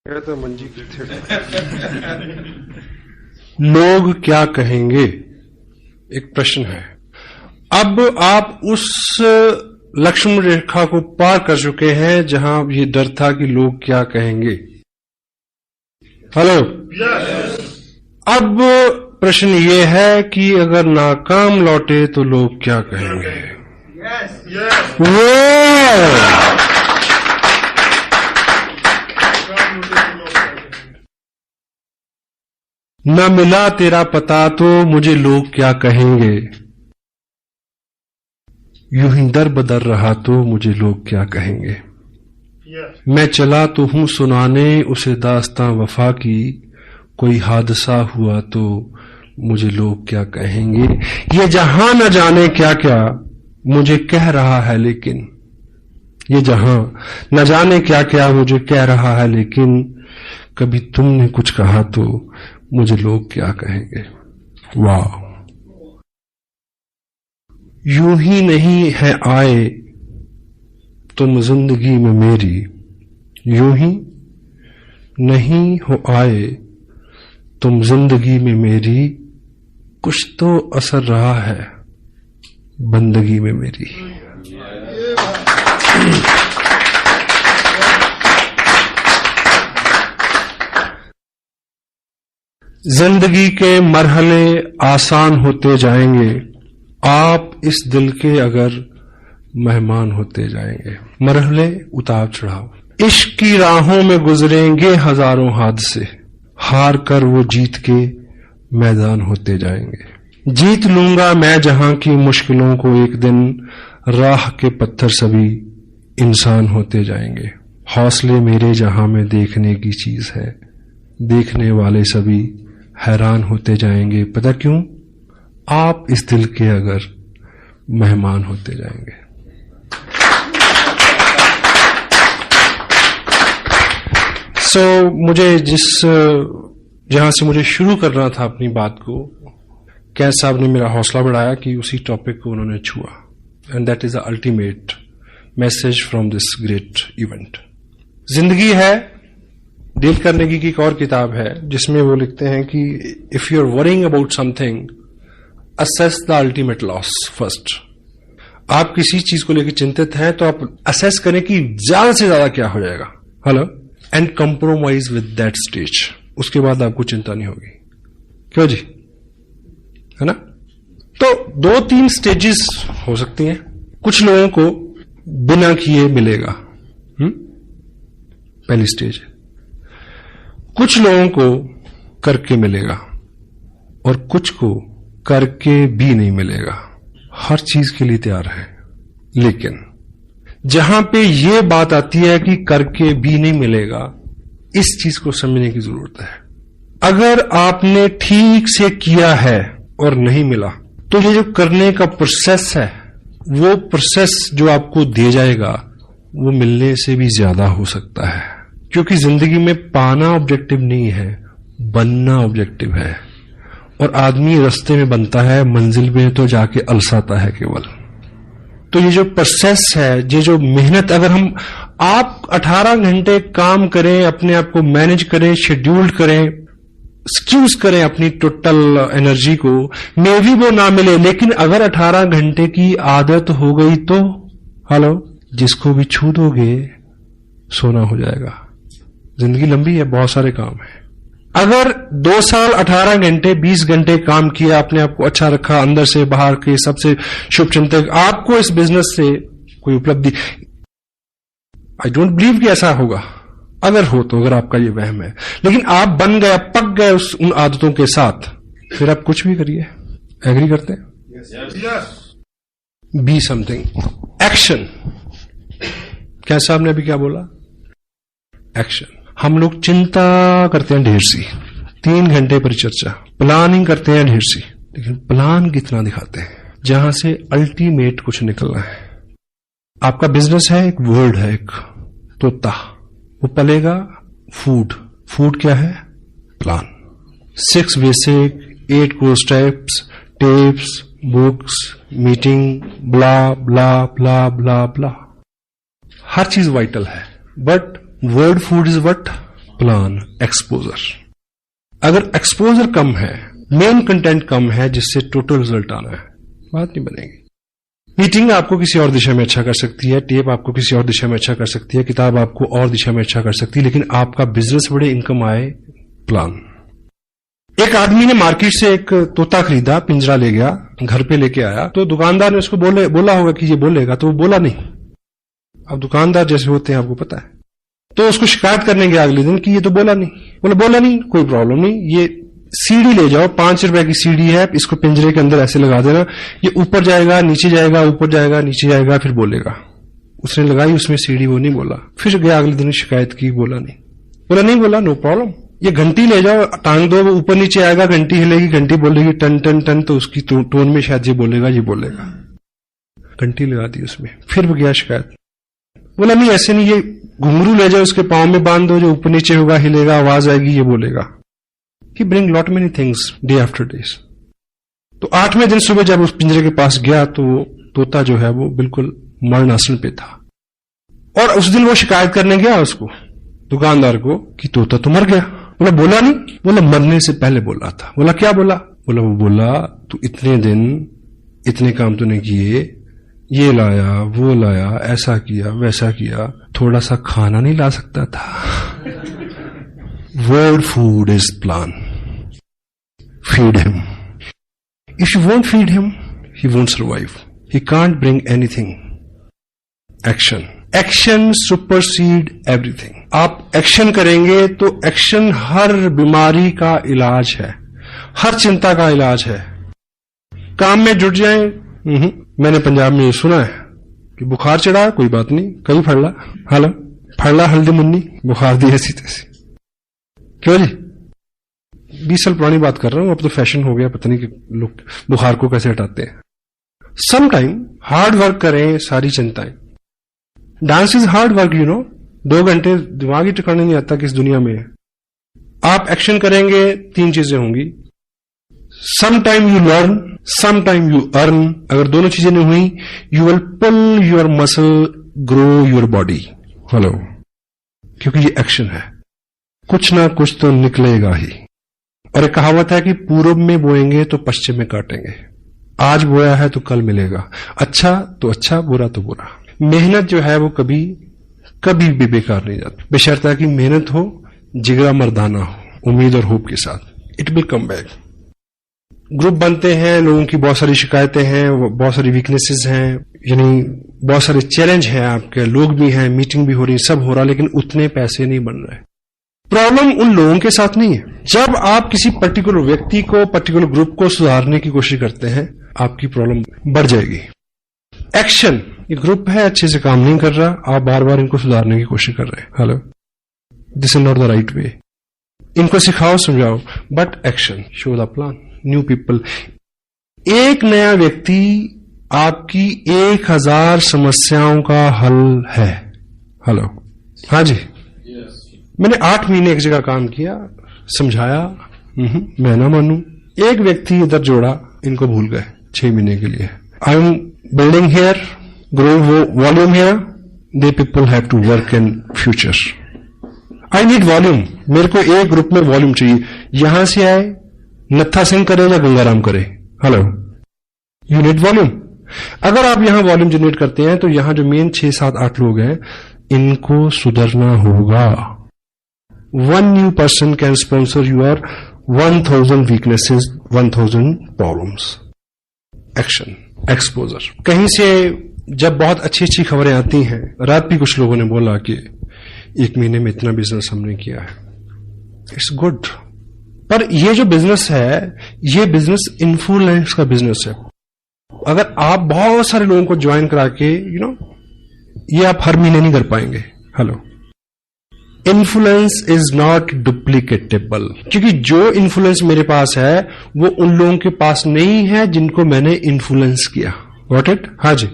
तो मंजी लोग क्या कहेंगे, एक प्रश्न है। अब आप उस लक्ष्मण रेखा को पार कर चुके हैं जहां ये डर था कि लोग क्या कहेंगे। हेलो, अब प्रश्न ये है कि अगर नाकाम लौटे तो लोग क्या कहेंगे। न मिला तेरा पता तो मुझे लोग क्या कहेंगे, यूं ही दर बदर रहा तो मुझे लोग क्या कहेंगे। मैं चला तो हूं सुनाने उसे दास्तां वफा की, कोई हादसा हुआ तो मुझे लोग क्या कहेंगे। ये जहां न जाने क्या क्या मुझे कह रहा है, लेकिन ये जहां न जाने क्या क्या मुझे कह रहा है, लेकिन कभी तुमने कुछ कहा तो मुझे लोग क्या कहेंगे। वाह, यूं ही नहीं है आए तुम जिंदगी में मेरी, यूं ही नहीं हो आए तुम जिंदगी में मेरी, कुछ तो असर रहा है बंदगी में मेरी। जिंदगी के मरहले आसान होते जाएंगे, आप इस दिल के अगर मेहमान होते जाएंगे। मरहले उतार चढ़ाव इश्क की राहों में गुजरेंगे हजारों हादसे, हार कर वो जीत के मैदान होते जाएंगे। जीत लूंगा मैं जहां की मुश्किलों को एक दिन, राह के पत्थर सभी इंसान होते जाएंगे। हौसले मेरे जहां में देखने की चीज है, देखने वाले सभी हैरान होते जाएंगे। पता क्यों? आप इस दिल के अगर मेहमान होते जाएंगे। मुझे जहां से मुझे शुरू करना था अपनी बात को, कैस साहब ने मेरा हौसला बढ़ाया कि उसी टॉपिक को उन्होंने छुआ, and that is the ultimate message from this great event. जिंदगी है, डेल कार्नेगी की एक और किताब है जिसमें वो लिखते हैं कि if you are worrying about something, assess the ultimate loss first. आप किसी चीज को लेकर चिंतित हैं तो आप असेस करें कि ज्यादा से ज्यादा क्या हो जाएगा। Hello, and compromise with that stage. उसके बाद आपको चिंता नहीं होगी। क्यों जी, है ना? तो 2-3 स्टेजेस हो सकती हैं। कुछ लोगों को बिना किए मिलेगा, पहली स्टेज। कुछ लोगों को करके मिलेगा और कुछ को करके भी नहीं मिलेगा। हर चीज के लिए तैयार है, लेकिन जहां पे ये बात आती है कि करके भी नहीं मिलेगा, इस चीज को समझने की जरूरत है। अगर आपने ठीक से किया है और नहीं मिला, तो ये जो करने का प्रोसेस है, वो प्रोसेस जो आपको दे जाएगा वो मिलने से भी ज्यादा हो सकता है। क्योंकि जिंदगी में पाना ऑब्जेक्टिव नहीं है, बनना ऑब्जेक्टिव है। और आदमी रास्ते में बनता है, मंजिल में तो जाके अलसाता है केवल। तो ये जो प्रोसेस है, ये जो मेहनत, अगर आप 18 घंटे काम करें, अपने आप को मैनेज करें, शेड्यूल्ड करें, स्क्यूज करें अपनी टोटल एनर्जी को, मे भी वो ना मिले, लेकिन अगर 18 घंटे की आदत हो गई तो हेलो, जिसको भी छू दोगे सोना हो जाएगा। जिंदगी लंबी है, बहुत सारे काम है। अगर 2 साल 18 घंटे 20 घंटे काम किया, अपने आप को अच्छा रखा, अंदर से बाहर के सबसे शुभ चिंतक, आपको इस बिजनेस से कोई उपलब्धि, आई डोंट बिलीव कि ऐसा होगा। अगर हो तो, अगर आपका ये वहम है, लेकिन आप बन गए, पक गए उन आदतों के साथ, फिर आप कुछ भी करिए। एग्री करते हैं? Be something, action. क्या साहब ने अभी क्या बोला? एक्शन। हम लोग चिंता करते हैं ढेर सी, 3 घंटे परिचर्चा, प्लानिंग करते हैं ढेर सी, लेकिन प्लान कितना दिखाते हैं जहां से अल्टीमेट कुछ निकलना है। आपका बिजनेस है, एक वर्ड है, एक तोता, वो पलेगा फूड। फूड क्या है? Plan. 6 basic, 8 core steps, tips, books, meeting, blah blah blah blah blah. हर चीज वाइटल है, but word food is what? Plan exposure. अगर एक्सपोजर कम है, मेन कंटेंट कम है, जिससे टोटल रिजल्ट आना है, बात नहीं बनेगी। मीटिंग आपको किसी और दिशा में अच्छा कर सकती है, टेप आपको किसी और दिशा में अच्छा कर सकती है, किताब आपको और दिशा में अच्छा कर सकती है, लेकिन आपका बिजनेस बड़े, इनकम आए, प्लान। एक आदमी ने मार्केट से एक तोता खरीदा, पिंजरा ले गया, घर पे लेके आया, तो दुकानदार ने उसको बोला होगा कि ये बोलेगा, तो वो बोला नहीं। अब दुकानदार जैसे होते हैं आपको पता है, तो उसको शिकायत करने गया अगले दिन कि ये तो बोला नहीं, कोई प्रॉब्लम नहीं, ये सीढ़ी ले जाओ, 5 रुपए की सीढ़ी है, इसको पिंजरे के अंदर ऐसे लगा देना, ये ऊपर जाएगा, नीचे जाएगा, ऊपर जाएगा, नीचे जाएगा, फिर बोलेगा। उसने लगाई उसमें सीढ़ी, वो नहीं बोला, फिर गया अगले दिन शिकायत की, बोला नहीं, नो प्रॉब्लम। ये घंटी ले जाओ, टांग दो, वो ऊपर नीचे आएगा, घंटी हिलेगी, घंटी बोलेगी टन टन टन, तो उसकी टोन में शायद ये बोलेगा। घंटी लगा दी उसमें, फिर गया शिकायत, बोला नहीं ऐसे नहीं, ये घुंघरू ले जाओ, उसके पांव में बांध दो, जो ऊपर नीचे होगा, हिलेगा, आवाज आएगी, ये बोलेगा। He bring lot many things day after days। तो 8वें दिन सुबह जब उस पिंजरे के पास गया, तो वो तोता जो है वो बिल्कुल मरणासन पे था, और उस दिन वो शिकायत करने गया उसको, दुकानदार को, कि तोता तो मर गया। बोला नहीं, बोला मरने से पहले बोला था। बोला क्या बोला? बोला तू इतने दिन इतने काम तूने किए, ये लाया, वो लाया, ऐसा किया, वैसा किया, थोड़ा सा खाना नहीं ला सकता था? Word food is plan. Feed him. If you won't feed him, he won't survive. He can't bring anything. Action. Action supersede everything. आप एक्शन करेंगे तो एक्शन हर बीमारी का इलाज है, हर चिंता का इलाज है। काम में जुट जाएं। मैंने पंजाब में ये सुना है कि बुखार चढ़ा, कोई बात नहीं, कहीं फड़ला हल्दी मुन्नी, बुखार दी ऐसी तैसी। क्यों जी? 20 साल पुरानी बात कर रहा हूं, अब तो फैशन हो गया, पता नहीं कि लोग बुखार को कैसे हटाते हैं। सम टाइम हार्ड वर्क करें, सारी चिंताएं। डांस इज हार्ड वर्क, 2 घंटे दिमाग ही ठिकाने नहीं आता कि इस दुनिया में है। आप एक्शन करेंगे, 3 चीजें होंगी। Some time you learn, some time you earn. अगर दोनों चीजें नहीं हुई, you will pull your muscle, grow your body. क्योंकि ये एक्शन है, कुछ ना कुछ तो निकलेगा ही। और एक कहावत है कि पूरब में बोएंगे तो पश्चिम में काटेंगे। आज बोया है तो कल मिलेगा, अच्छा तो अच्छा, बुरा तो बुरा। मेहनत जो है वो कभी भी बेकार नहीं जाती, बशर्ते कि मेहनत हो, जिगरा मर्दाना हो, उम्मीद और होप के साथ। It will come back. Group बनते हैं, लोगों की बहुत सारी शिकायतें हैं, बहुत सारी वीकनेसेस हैं, यानी बहुत सारे चैलेंज हैं आपके, लोग भी हैं, मीटिंग भी हो रही, सब हो रहा, लेकिन उतने पैसे नहीं बन रहे। प्रॉब्लम उन लोगों के साथ नहीं है। जब आप किसी पर्टिकुलर व्यक्ति को, पर्टिकुलर ग्रुप को सुधारने की कोशिश करते हैं, आपकी प्रॉब्लम बढ़ जाएगी। एक्शन, ये ग्रुप है, अच्छे से काम नहीं कर रहा, आप बार बार इनको सुधारने की कोशिश कर रहे हैं। This is not the right way. इनको सिखाओ, समझाओ, but action, show the plan, new people. एक नया व्यक्ति आपकी 1000 समस्याओं का हल है। हाँ जी, मैंने 8 महीने एक जगह काम किया, समझाया, मैं ना मानू, एक व्यक्ति इधर जोड़ा, इनको भूल गए 6 महीने के लिए। I am building here, growing volume here, they people have to work in future. I need volume, मेरे को एक ग्रुप में वॉल्यूम चाहिए। यहां से आए, नत्था सिंह करे या गंगाराम करे, यू नीड वॉल्यूम। अगर आप यहां वॉल्यूम जनरेट करते हैं, तो यहां जो मेन 6, 7, 8 लोग हैं, इनको सुधरना होगा। 1 new person can sponsor your 1000 weaknesses, 1000 problems. Action, exposure. कहीं से जब बहुत अच्छी अच्छी खबरें आती हैं, रात भी कुछ लोगों ने बोला कि 1 महीने में इतना बिजनेस हमने किया है, इट्स गुड। पर ये जो बिजनेस है, ये बिजनेस इन्फ्लुएंस का बिजनेस है। अगर आप बहुत सारे लोगों को ज्वाइन करा के, ये आप हर महीने नहीं कर पाएंगे। इन्फ्लुएंस इज नॉट डुप्लीकेटेबल, क्योंकि जो इन्फ्लुएंस मेरे पास है वो उन लोगों के पास नहीं है जिनको मैंने इन्फ्लुएंस किया। Got it? हाँ जी।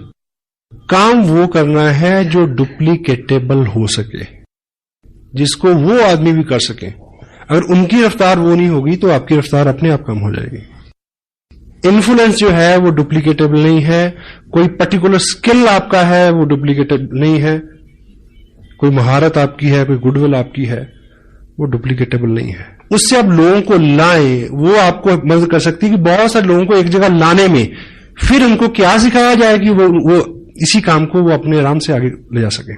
काम वो करना है जो डुप्लीकेटेबल हो सके, जिसको वो आदमी भी कर सके। अगर उनकी रफ्तार वो नहीं होगी तो आपकी रफ्तार अपने आप कम हो जाएगी। इन्फ्लुएंस जो है वो डुप्लीकेटेबल नहीं है। कोई पर्टिकुलर स्किल आपका है वो डुप्लीकेटेबल नहीं है। कोई महारत आपकी है, कोई गुडविल आपकी है, वो डुप्लीकेटेबल नहीं है। उससे आप लोगों को लाएं, वो आपको मदद कर सकती है कि बहुत सारे लोगों को एक जगह लाने में फिर उनको क्या सिखाया जाए कि वो इसी काम को वो अपने आराम से आगे ले जा सके।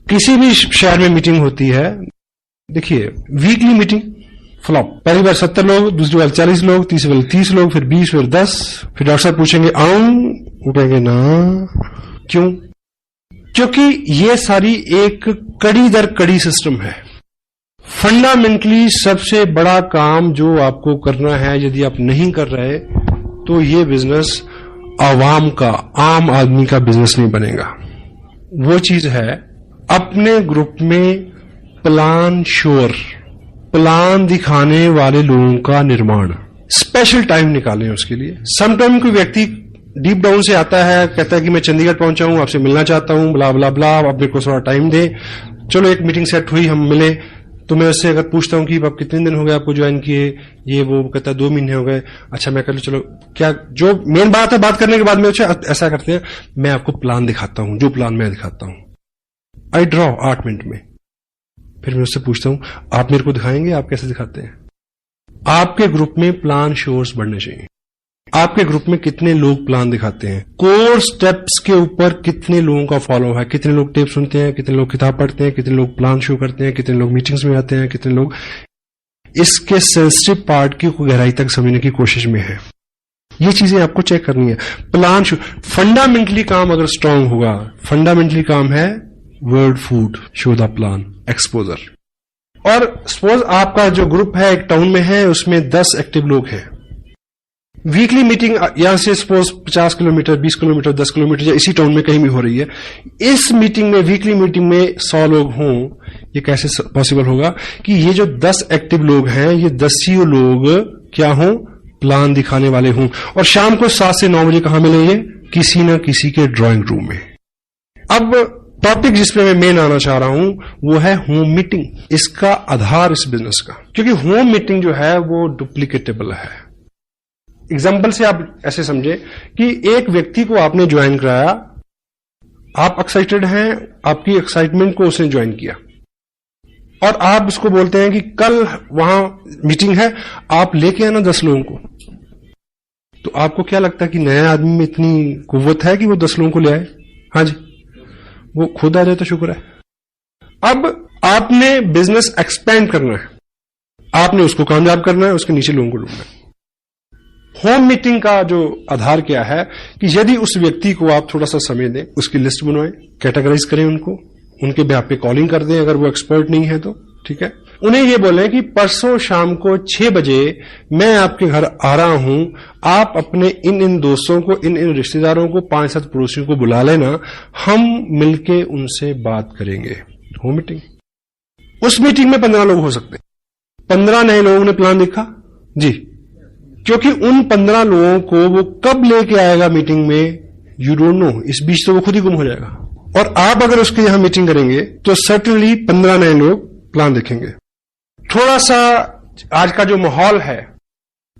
किसी भी शहर में मीटिंग होती है, देखिए वीकली मीटिंग फ्लॉप, पहली बार 70 लोग, दूसरी बार 40 लोग, तीसरी बार 30 लोग, फिर 20, फिर 10, फिर डॉक्टर साहब पूछेंगे वो कहेंगे ना। क्यों? क्योंकि ये सारी एक कड़ी दर कड़ी सिस्टम है। फंडामेंटली सबसे बड़ा काम जो आपको करना है, यदि आप नहीं कर रहे तो ये बिजनेस आवाम का, आम आदमी का बिजनेस नहीं बनेगा। वो चीज है अपने ग्रुप में प्लान श्योर, प्लान दिखाने वाले लोगों का निर्माण। स्पेशल टाइम निकालें उसके लिए। समटाइम कोई व्यक्ति डीप डाउन से आता है, कहता है कि मैं चंडीगढ़ पहुंचा हूं, आपसे मिलना चाहता हूं, ब्ला ब्ला ब्ला, आप मेरे को थोड़ा टाइम दे। चलो एक मीटिंग सेट हुई, हम मिले, तो मैं उससे अगर पूछता हूं कि आप कितने दिन हो गए आपको ज्वाइन किए, ये वो कहता है 2 महीने हो गए। अच्छा मैं कर चलो, क्या जो मेन बात है, बात करने के बाद में ऐसा करते हैं, मैं आपको प्लान दिखाता हूं, जो प्लान मैं दिखाता हूं, आई ड्रॉ 8 मिनट में। फिर मैं उससे पूछता हूं आप मेरे को दिखाएंगे, आप कैसे दिखाते हैं? आपके ग्रुप में प्लान श्योर्स बढ़ने चाहिए। आपके ग्रुप में कितने लोग प्लान दिखाते हैं, कोर स्टेप्स के ऊपर कितने लोगों का फॉलो है, कितने लोग टेप सुनते हैं, कितने लोग किताब पढ़ते हैं, कितने लोग प्लान शो करते हैं, कितने लोग मीटिंग्स में आते हैं, कितने लोग इसके सेंसिटिव पार्ट की गहराई तक समझने की कोशिश में है। ये चीजें आपको चेक करनी है। प्लान शो फंडामेंटली काम अगर स्ट्रांग होगा, फंडामेंटली काम है word food, show the plan, exposure. और सपोज आपका जो ग्रुप है एक टाउन में है, उसमें 10 एक्टिव लोग हैं। वीकली मीटिंग यहां से सपोज 50 किलोमीटर, 20 किलोमीटर, 10 किलोमीटर या इसी टाउन में कहीं भी हो रही है। इस मीटिंग में, वीकली मीटिंग में 100 लोग हों, ये कैसे पॉसिबल होगा कि ये जो 10 एक्टिव लोग हैं, ये 10 ही लोग क्या हों, प्लान दिखाने वाले हों। और शाम को 7 से 9 बजे कहां मिलेंगे? किसी ना किसी के ड्राइंग रूम में। अब टॉपिक जिस पे मैं मेन आना चाह रहा हूं वो है होम मीटिंग। इसका आधार इस बिजनेस का, क्योंकि होम मीटिंग जो है वो डुप्लीकेटेबल है। एग्जाम्पल से आप ऐसे समझे कि एक व्यक्ति को आपने ज्वाइन कराया, आप एक्साइटेड हैं, आपकी एक्साइटमेंट को उसने ज्वाइन किया, और आप उसको बोलते हैं कि कल वहां मीटिंग है, आप लेके आना 10 लोगों को। तो आपको क्या लगता है कि नया आदमी में इतनी कुव्वत है कि वो 10 लोगों को ले आए? हाँ जी, वो खुद आ जाए तो शुक्र है। अब आपने बिजनेस एक्सपेंड करना है, आपने उसको कामयाब करना है, उसके नीचे लोगों को ढूंढना है। होम मीटिंग का जो आधार क्या है कि यदि उस व्यक्ति को आप थोड़ा सा समय दें, उसकी लिस्ट बनवाएं, कैटेगराइज करें उनको, उनके बेहाफ पे कॉलिंग कर दें अगर वो एक्सपर्ट नहीं है तो, ठीक है। उन्हें ये बोलें कि परसों शाम को 6 बजे मैं आपके घर आ रहा हूं, आप अपने इन दोस्तों को, इन रिश्तेदारों को, 5-7 पड़ोसियों को बुला लेना, हम मिलके उनसे बात करेंगे। Home meeting. उस मीटिंग में 15 लोग हो सकते हैं। 15 नए लोगों ने प्लान देखा जी, क्योंकि उन 15 लोगों को वो कब लेके आएगा मीटिंग में, यू डोंट नो। इस बीच तो वो खुद ही गुम हो जाएगा। और आप अगर उसके यहां मीटिंग करेंगे तो सर्टेनली 15 नए लोग प्लान देखेंगे। थोड़ा सा आज का जो माहौल है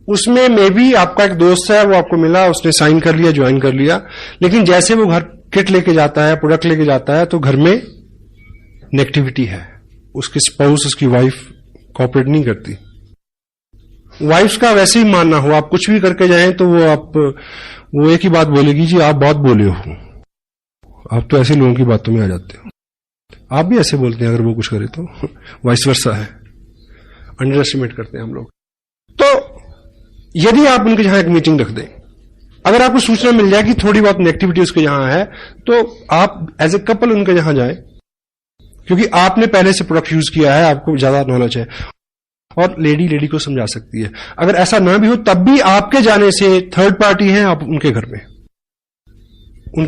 उसमें मे भी आपका एक दोस्त है, वो आपको मिला, उसने साइन कर लिया, ज्वाइन कर लिया, लेकिन जैसे वो घर किट लेके जाता है, प्रोडक्ट लेके जाता है, तो घर में नेगेटिविटी है। उसके स्पाउस, उसकी वाइफ कोऑपरेट नहीं करती। वाइफ्स का वैसे ही मानना हो, आप कुछ भी करके जाएं तो वो एक ही बात बोलेगी, जी आप बहुत बोले हो, आप तो ऐसे लोगों की बातों में आ जाते हो। आप भी ऐसे बोलते हैं अगर वो कुछ करे तो, वाइस वर्सा है, अंडर एस्टिमेट करते हैं हम लोग। तो यदि आप उनके यहां एक मीटिंग रख दें, अगर आपको सूचना मिल जाए कि थोड़ी बहुत नेगेटिविटी उसके यहां है, तो आप एज ए कपल उनके यहां जाएं, क्योंकि आपने पहले से प्रोडक्ट यूज किया है, आपको ज्यादा नॉलेज है, और लेडी को समझा सकती है। अगर ऐसा ना भी हो तब भी आपके जाने से थर्ड पार्टी है, आप उनके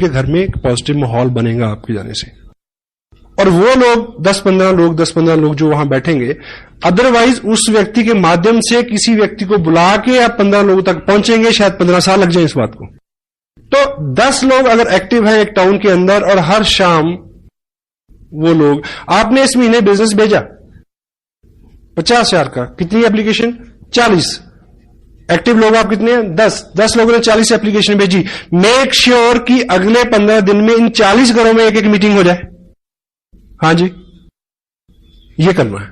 घर में एक पॉजिटिव माहौल बनेगा आपके जाने से। और वो लोग 10-15 लोग जो वहां बैठेंगे, अदरवाइज उस व्यक्ति के माध्यम से किसी व्यक्ति को बुला के आप 15 लोगों तक पहुंचेंगे, शायद 15 साल लग जाए इस बात को। तो 10 लोग अगर एक्टिव है एक टाउन के अंदर, और हर शाम वो लोग, आपने इस महीने बिजनेस भेजा 50,000 का, कितनी एप्लीकेशन? 40। एक्टिव लोग आप कितने हैं? 10 लोगों ने 40 एप्लीकेशन भेजी। मेक श्योर कि अगले 15 दिन में इन 40 घरों में एक मीटिंग हो जाए। हाँ जी, ये करना है।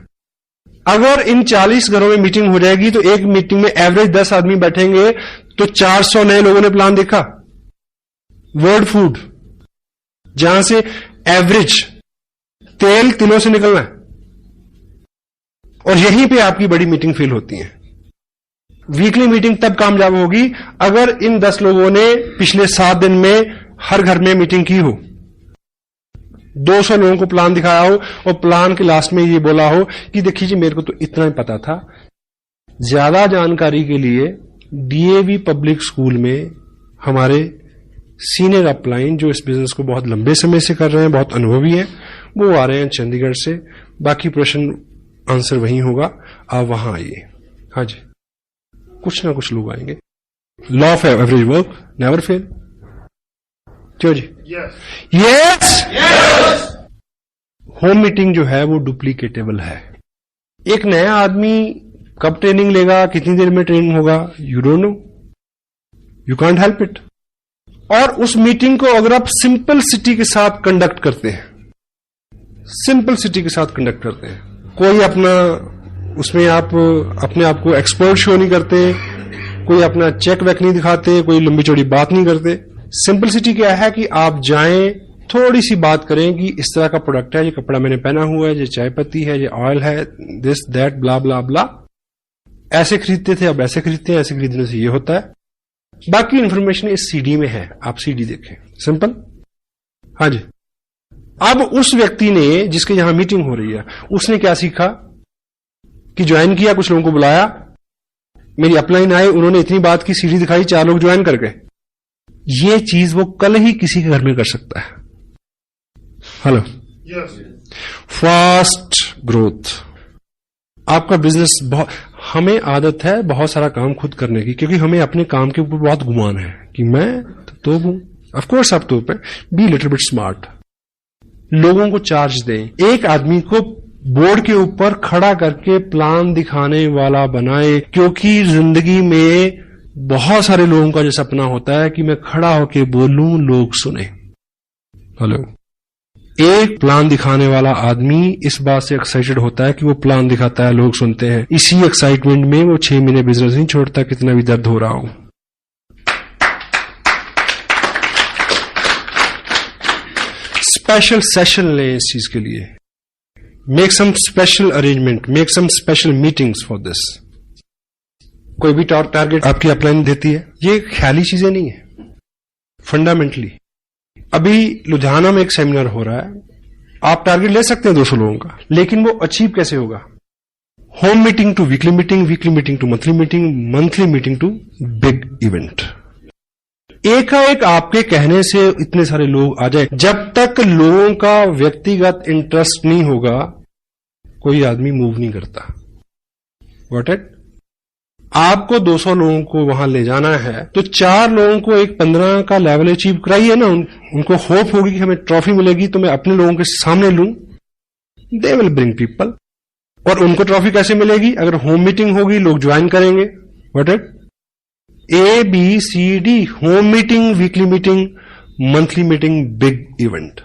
अगर इन 40 घरों में मीटिंग हो जाएगी तो एक मीटिंग में एवरेज 10 आदमी बैठेंगे, तो 400 नए लोगों ने प्लान देखा। वर्ल्ड फूड, जहां से एवरेज तेल तिलों से निकलना है, और यहीं पे आपकी बड़ी मीटिंग फेल होती है। वीकली मीटिंग तब कामयाब होगी अगर इन 10 लोगों ने पिछले 7 दिन में हर घर में मीटिंग की हो, 200 लोगों को प्लान दिखाया हो, और प्लान के लास्ट में ये बोला हो कि देखिए जी मेरे को तो इतना ही पता था। ज्यादा जानकारी के लिए डीएवी पब्लिक स्कूल में हमारे सीनियर अपलाइन जो इस बिजनेस को बहुत लंबे समय से कर रहे हैं, बहुत अनुभवी हैं, वो आ रहे हैं चंडीगढ़ से। बाकी प्रश्न आंसर वहीं होगा, आप वहां आइए। हाँ जी, कुछ ना कुछ लोग आएंगे। Law of average work never fail. क्यों जी? यस। होम मीटिंग जो है वो डुप्लीकेटेबल है। एक नया आदमी कब ट्रेनिंग लेगा, कितनी देर में ट्रेनिंग होगा, you don't know, you can't help it. और उस मीटिंग को अगर आप सिंपल सिटी के साथ कंडक्ट करते हैं, सिंपल सिटी के साथ कंडक्ट करते हैं, कोई अपना उसमें आप अपने आप को एक्सपर्ट शो नहीं करते, कोई अपना चेक वेक नहीं दिखाते, कोई लंबी चौड़ी बात नहीं करते। सिंपलिसिटी क्या है कि आप जाएं, थोड़ी सी बात करें कि इस तरह का प्रोडक्ट है, ये कपड़ा मैंने पहना हुआ है, ये चाय पत्ती है, ये ऑयल है, दिस दैट ब्ला ब्ला ब्ला, ऐसे खरीदते थे अब ऐसे खरीदते हैं, ऐसे खरीदने से ये होता है। बाकी इंफॉर्मेशन इस सीडी में है, आप सीडी देखें, सिंपल। हाँ जी। अब उस व्यक्ति ने जिसके यहां मीटिंग हो रही है, उसने क्या सीखा कि ज्वाइन किया, कुछ लोगों को बुलाया, मेरी अपलाइन आए, उन्होंने इतनी बात की, सीडी दिखाई, 4 लोग ज्वाइन कर गए। ये चीज वो कल ही किसी के घर में कर सकता है। Hello, fast growth. आपका बिजनेस बहुत, हमें आदत है बहुत सारा काम खुद करने की, क्योंकि हमें अपने काम के ऊपर बहुत गुमान है कि मैं तो हूं। ऑफ कोर्स आप तो पे बी लिटिल बिट स्मार्ट, लोगों को चार्ज दें। एक आदमी को बोर्ड के ऊपर खड़ा करके प्लान दिखाने वाला बनाए, क्योंकि जिंदगी में बहुत सारे लोगों का जो सपना होता है कि मैं खड़ा होकर बोलूं, लोग सुने। हेलो, एक प्लान दिखाने वाला आदमी इस बात से एक्साइटेड होता है कि वो प्लान दिखाता है, लोग सुनते हैं। इसी एक्साइटमेंट में वो 6 महीने बिजनेस नहीं छोड़ता, कितना भी दर्द हो रहा हो। स्पेशल सेशन लें इस चीज के लिए, make some special arrangement, make some special meetings for this. कोई भी टारगेट आपकी अपलाइन देती है, ये ख्याली चीजें नहीं है, फंडामेंटली। अभी लुधियाना में एक सेमिनार हो रहा है, आप टारगेट ले सकते हैं 200 लोगों का, लेकिन वो अचीव कैसे होगा? Home meeting to weekly meeting, weekly meeting to monthly meeting, monthly meeting to big event. एकाएक आपके कहने से इतने सारे लोग आ जाए, जब तक लोगों का व्यक्तिगत इंटरेस्ट नहीं होगा, कोई आदमी मूव नहीं करता। Got it? आपको 200 लोगों को वहां ले जाना है, तो 4 लोगों को एक 15 का लेवल अचीव कराइए ना। उनको होप होगी कि हमें ट्रॉफी मिलेगी, तो मैं अपने लोगों के सामने लूं, दे विल ब्रिंग पीपल। और उनको ट्रॉफी कैसे मिलेगी? अगर होम मीटिंग होगी, लोग ज्वाइन करेंगे। What it? ABCD, home meeting, weekly meeting, monthly meeting, big event.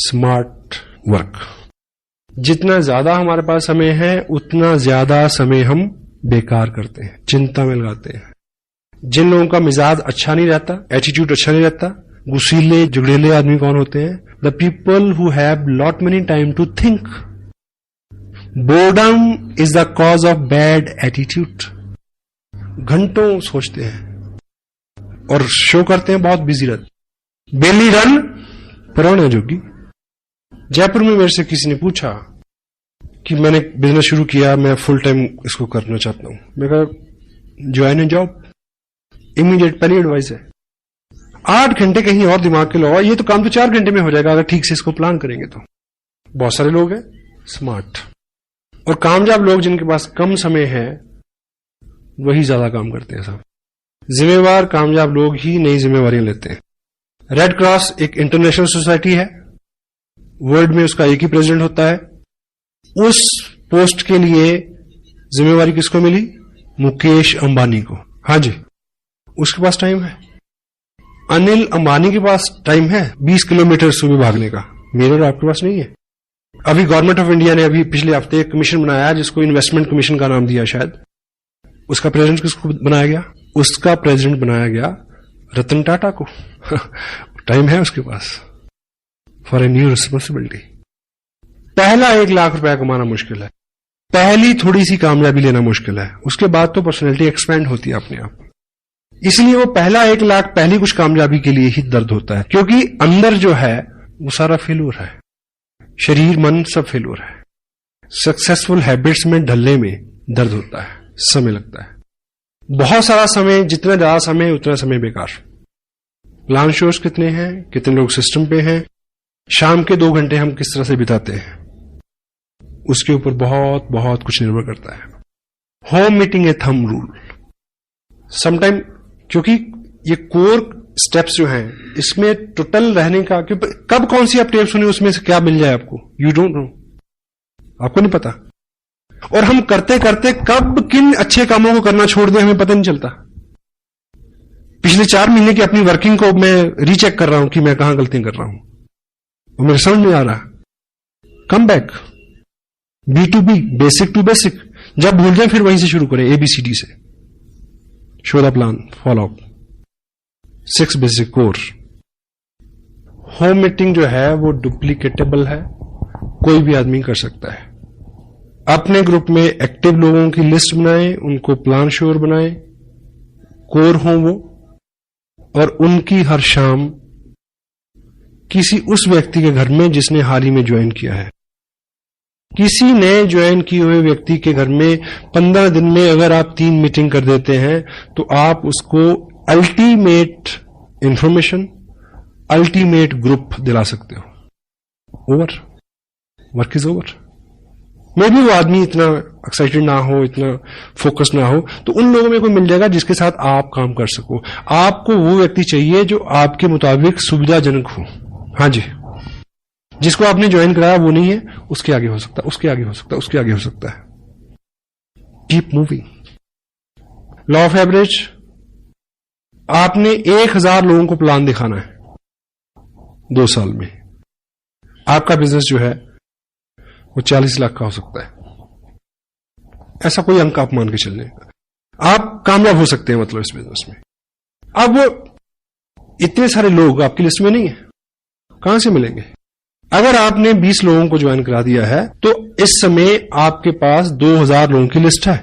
Smart work. जितना ज्यादा हमारे पास समय है, उतना ज्यादा समय हम बेकार करते हैं, चिंता में लगाते हैं। जिन लोगों का मिजाज अच्छा नहीं रहता, एटीट्यूड अच्छा नहीं रहता, गुस्सीले जुगड़ेले आदमी कौन होते हैं? The people who have lot many time to think. Boredom is the cause of bad attitude. घंटों सोचते हैं और शो करते हैं बहुत बिजी रहते। बेली रन पुराना जोगी। जयपुर में मेरे से किसी ने पूछा कि मैंने बिजनेस शुरू किया, मैं फुल टाइम इसको करना चाहता हूं। मैं कहा ज्वाइन ए जॉब, इमीडिएट, पहली एडवाइस है। 8 घंटे कहीं और दिमाग के लगाओ, ये तो काम तो 4 घंटे में हो जाएगा अगर ठीक से इसको प्लान करेंगे तो। बहुत सारे लोग हैं स्मार्ट और कामयाब लोग, जिनके पास कम समय है, वही ज्यादा काम करते हैं साहब। जिम्मेवार कामयाब लोग ही नई जिम्मेवारियां लेते हैं। रेड क्रॉस एक इंटरनेशनल सोसाइटी है, वर्ल्ड में उसका एक ही प्रेसिडेंट होता है। उस पोस्ट के लिए जिम्मेवारी किसको मिली? मुकेश अंबानी को। हाँ जी, उसके पास टाइम है। अनिल अंबानी के पास टाइम है 20 किलोमीटर सुबह भागने का, मेरे और आपके पास नहीं है। अभी गवर्नमेंट ऑफ इंडिया ने अभी पिछले हफ्ते एक कमीशन बनाया जिसको इन्वेस्टमेंट कमीशन का नाम दिया शायद। उसका प्रेसिडेंट किसको बनाया गया? उसका प्रेसिडेंट बनाया गया रतन टाटा को। टाइम है उसके पास फॉर ए न्यू रिस्पॉन्सिबिलिटी। पहला 1 लाख रुपया कमाना मुश्किल है, पहली थोड़ी सी कामयाबी लेना मुश्किल है, उसके बाद तो पर्सनैलिटी एक्सपेंड होती है अपने आप। इसलिए वो पहला 1 लाख पहली कुछ कामयाबी के लिए ही दर्द होता है, क्योंकि अंदर जो है वो सारा फेल्योर है, शरीर मन सब फेल्योर है। सक्सेसफुल हैबिट्स में ढलने में दर्द होता है, समय लगता है, बहुत सारा समय, जितना ज्यादा समय उतना समय बेकार। प्लान शोर्स कितने हैं, कितने लोग सिस्टम पे हैं, शाम के 2 घंटे हम किस तरह से बिताते हैं, उसके ऊपर बहुत बहुत कुछ निर्भर करता है। होम मीटिंग ए थंब रूल समटाइम, क्योंकि ये कोर स्टेप्स जो हैं इसमें टोटल रहने का, कब कौन सी आप टेप सुनी उसमें से क्या मिल जाए आपको, यू डोंट नो, आपको नहीं पता। और हम करते करते कब किन अच्छे कामों को करना छोड़ दें हमें पता नहीं चलता। पिछले 4 महीने की अपनी वर्किंग को मैं रीचेक कर रहा हूं कि मैं कहां गलतियां कर रहा हूं, और मेरे समझ नहीं आ रहा। Come back, B2B, basic to basic. जब भूल जाए फिर वहीं से शुरू करें, ABCD से। Show the plan, follow up, 6 basic core. Home meeting जो है वो डुप्लीकेटेबल है, कोई भी आदमी कर सकता है। अपने ग्रुप में एक्टिव लोगों की लिस्ट बनाएं, उनको प्लान श्योर बनाएं, कोर हों वो, और उनकी हर शाम किसी उस व्यक्ति के घर में जिसने हाल ही में ज्वाइन किया है, किसी नए ज्वाइन किए हुए व्यक्ति के घर में 15 दिन में अगर आप 3 मीटिंग कर देते हैं तो आप उसको अल्टीमेट इंफॉर्मेशन, अल्टीमेट ग्रुप दिला सकते हो। Over, work is over. मे भी वो आदमी इतना एक्साइटेड ना हो, इतना फोकस ना हो, तो उन लोगों में कोई मिल जाएगा जिसके साथ आप काम कर सको। आपको वो व्यक्ति चाहिए जो आपके मुताबिक सुविधाजनक हो। हाँ जी, जिसको आपने ज्वाइन कराया वो नहीं है, उसके आगे हो सकता है, उसके आगे हो सकता है, उसके आगे हो सकता है। Keep moving. Law of average, आपने 1000 लोगों को प्लान दिखाना है 2 साल में। आपका बिजनेस जो है वो 40 लाख का हो सकता है, ऐसा कोई अंक आप मान के चलने, आप कामयाब हो सकते हैं मतलब इस बिजनेस में। अब इतने सारे लोग आपकी लिस्ट में नहीं है, कहां से मिलेंगे? अगर आपने 20 लोगों को ज्वाइन करा दिया है तो इस समय आपके पास 2000 लोगों की लिस्ट है।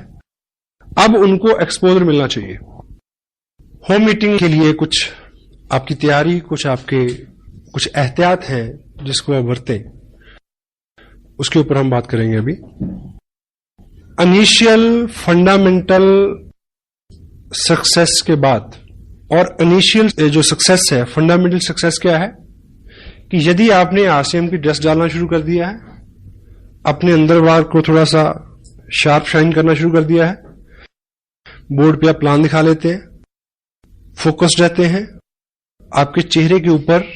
अब उनको एक्सपोजर मिलना चाहिए। होम मीटिंग के लिए कुछ आपकी तैयारी, कुछ आपके कुछ एहतियात हैं जिसको आप बरतें, उसके ऊपर हम बात करेंगे अभी। इनिशियल फंडामेंटल सक्सेस के बाद, और इनिशियल जो सक्सेस है, फंडामेंटल सक्सेस क्या है कि यदि आपने RCM की ड्रेस डालना शुरू कर दिया है, अपने अंदर बाहर को थोड़ा सा शार्प शाइन करना शुरू कर दिया है, बोर्ड पे आप प्लान दिखा लेते हैं, फोकस्ड रहते हैं, आपके चेहरे के ऊपर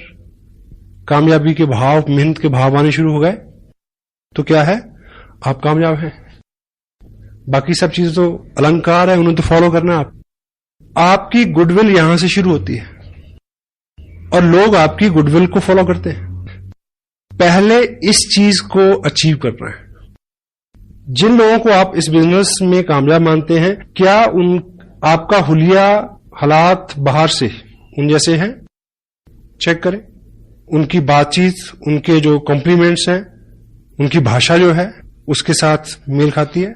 कामयाबी के भाव, मेहनत के भाव आने शुरू हो गए, तो क्या है, आप कामयाब हैं। बाकी सब चीजें तो अलंकार है, उन्हें तो फॉलो करना। आपकी गुडविल यहां से शुरू होती है और लोग आपकी गुडविल को फॉलो करते हैं। पहले इस चीज को अचीव करना है। जिन लोगों को आप इस बिजनेस में कामयाब मानते हैं, क्या आपका हुलिया हालात बाहर से उन जैसे हैं? चेक करें। उनकी बातचीत, उनके जो कॉम्प्लीमेंट्स हैं, उनकी भाषा जो है उसके साथ मेल खाती है?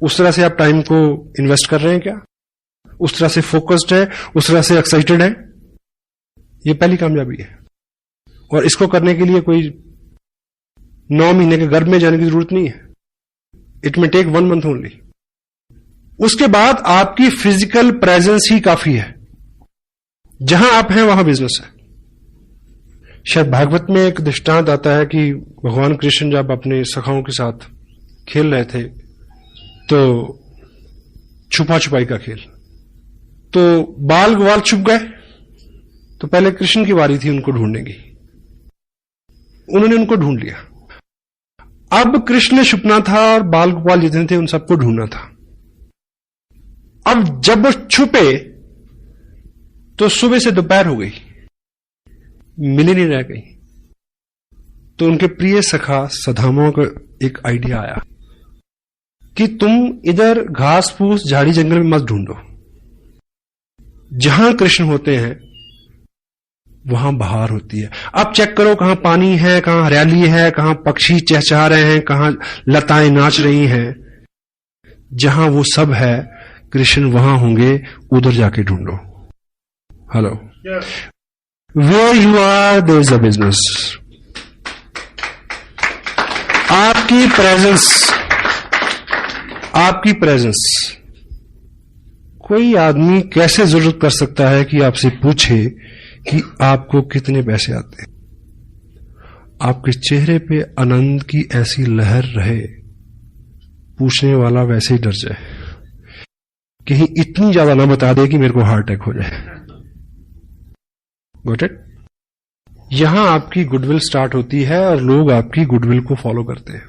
उस तरह से आप टाइम को इन्वेस्ट कर रहे हैं क्या? उस तरह से फोकस्ड है, उस तरह से एक्साइटेड है? ये पहली कामयाबी है। और इसको करने के लिए कोई 9 महीने के गर्भ में जाने की जरूरत नहीं है। It may take 1 month only. उसके बाद आपकी फिजिकल प्रेजेंस ही काफी है। जहां आप हैं वहां बिजनेस है। शायद भागवत में एक दृष्टांत आता है कि भगवान कृष्ण जब अपने सखाओं के साथ खेल रहे थे तो छुपा छुपाई का खेल, तो बाल ग्वाल छुप गए, तो पहले कृष्ण की बारी थी उनको ढूंढने की। उन्होंने उनको ढूंढ लिया। अब कृष्ण छुपना था और बाल गोपाल जितने थे उन सबको ढूंढना था। अब जब वो छुपे तो सुबह से दोपहर हो गई, मिले नहीं रह गई। तो उनके प्रिय सखा सदामा को एक आइडिया आया कि तुम इधर घास फूस झाड़ी जंगल में मत ढूंढो, जहां कृष्ण होते हैं वहां बहार होती है। अब चेक करो कहां पानी है, कहां हरियाली है, कहां पक्षी चहचहा रहे हैं, कहां लताएं नाच रही हैं। जहां वो सब है कृष्ण वहां होंगे, उधर जाके ढूंढो। Hello, where you are there is a business. आपकी प्रेजेंस कोई आदमी कैसे जरूरत कर सकता है कि आपसे पूछे कि आपको कितने पैसे आते हैं। आपके चेहरे पे आनंद की ऐसी लहर रहे, पूछने वाला वैसे ही डर जाए, कहीं इतनी ज्यादा ना बता दे कि मेरे को हार्ट अटैक हो जाए। Got it? यहां आपकी गुडविल स्टार्ट होती है और लोग आपकी गुडविल को फॉलो करते हैं।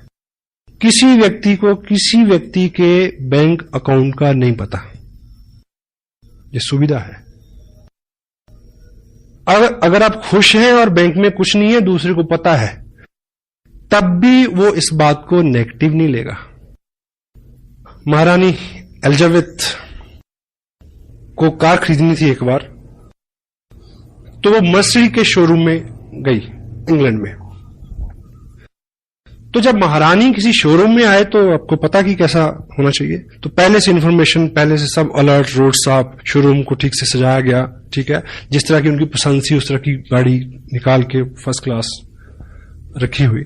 किसी व्यक्ति को किसी व्यक्ति के बैंक अकाउंट का नहीं पता, ये सुविधा है। अगर आप खुश हैं और बैंक में कुछ नहीं है, दूसरे को पता है, तब भी वो इस बात को नेगेटिव नहीं लेगा। महारानी एलिजाबेथ को कार खरीदनी थी एक बार, तो वो मर्सिडीज के शोरूम में गई इंग्लैंड में। तो जब महारानी किसी शोरूम में आए तो आपको पता कि कैसा होना चाहिए, तो पहले से इंफॉर्मेशन, पहले से सब अलर्ट, रोड साफ, शोरूम को ठीक से सजाया गया, ठीक है, जिस तरह की उनकी पसंद थी उस तरह की गाड़ी निकाल के फर्स्ट क्लास रखी हुई।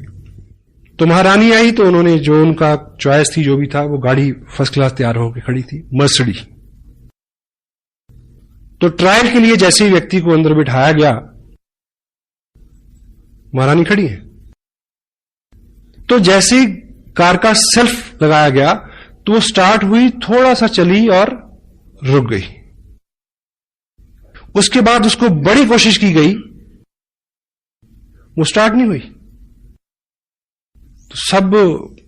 तो महारानी आई तो उन्होंने जो उनका चॉइस थी, जो भी था, वो गाड़ी फर्स्ट क्लास तैयार होकर खड़ी थी, मर्सिडीज। तो ट्रायल के लिए जैसे ही व्यक्ति को अंदर बिठाया गया, महारानी खड़ी है, तो जैसे ही कार का सेल्फ लगाया गया तो वो स्टार्ट हुई, थोड़ा सा चली और रुक गई। उसके बाद उसको बड़ी कोशिश की गई, वो स्टार्ट नहीं हुई। तो सब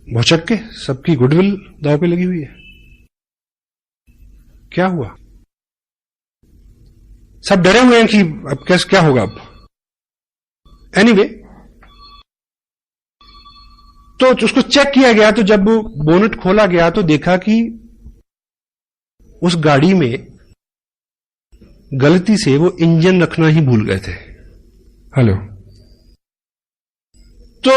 भौचक के, सबकी गुडविल दांव पे लगी हुई है। क्या हुआ? सब डरे हुए हैं कि अब कैसे क्या होगा अब। एनीवे, तो उसको चेक किया गया, तो जब बोनट खोला गया तो देखा कि उस गाड़ी में गलती से वो इंजन रखना ही भूल गए थे। हेलो, तो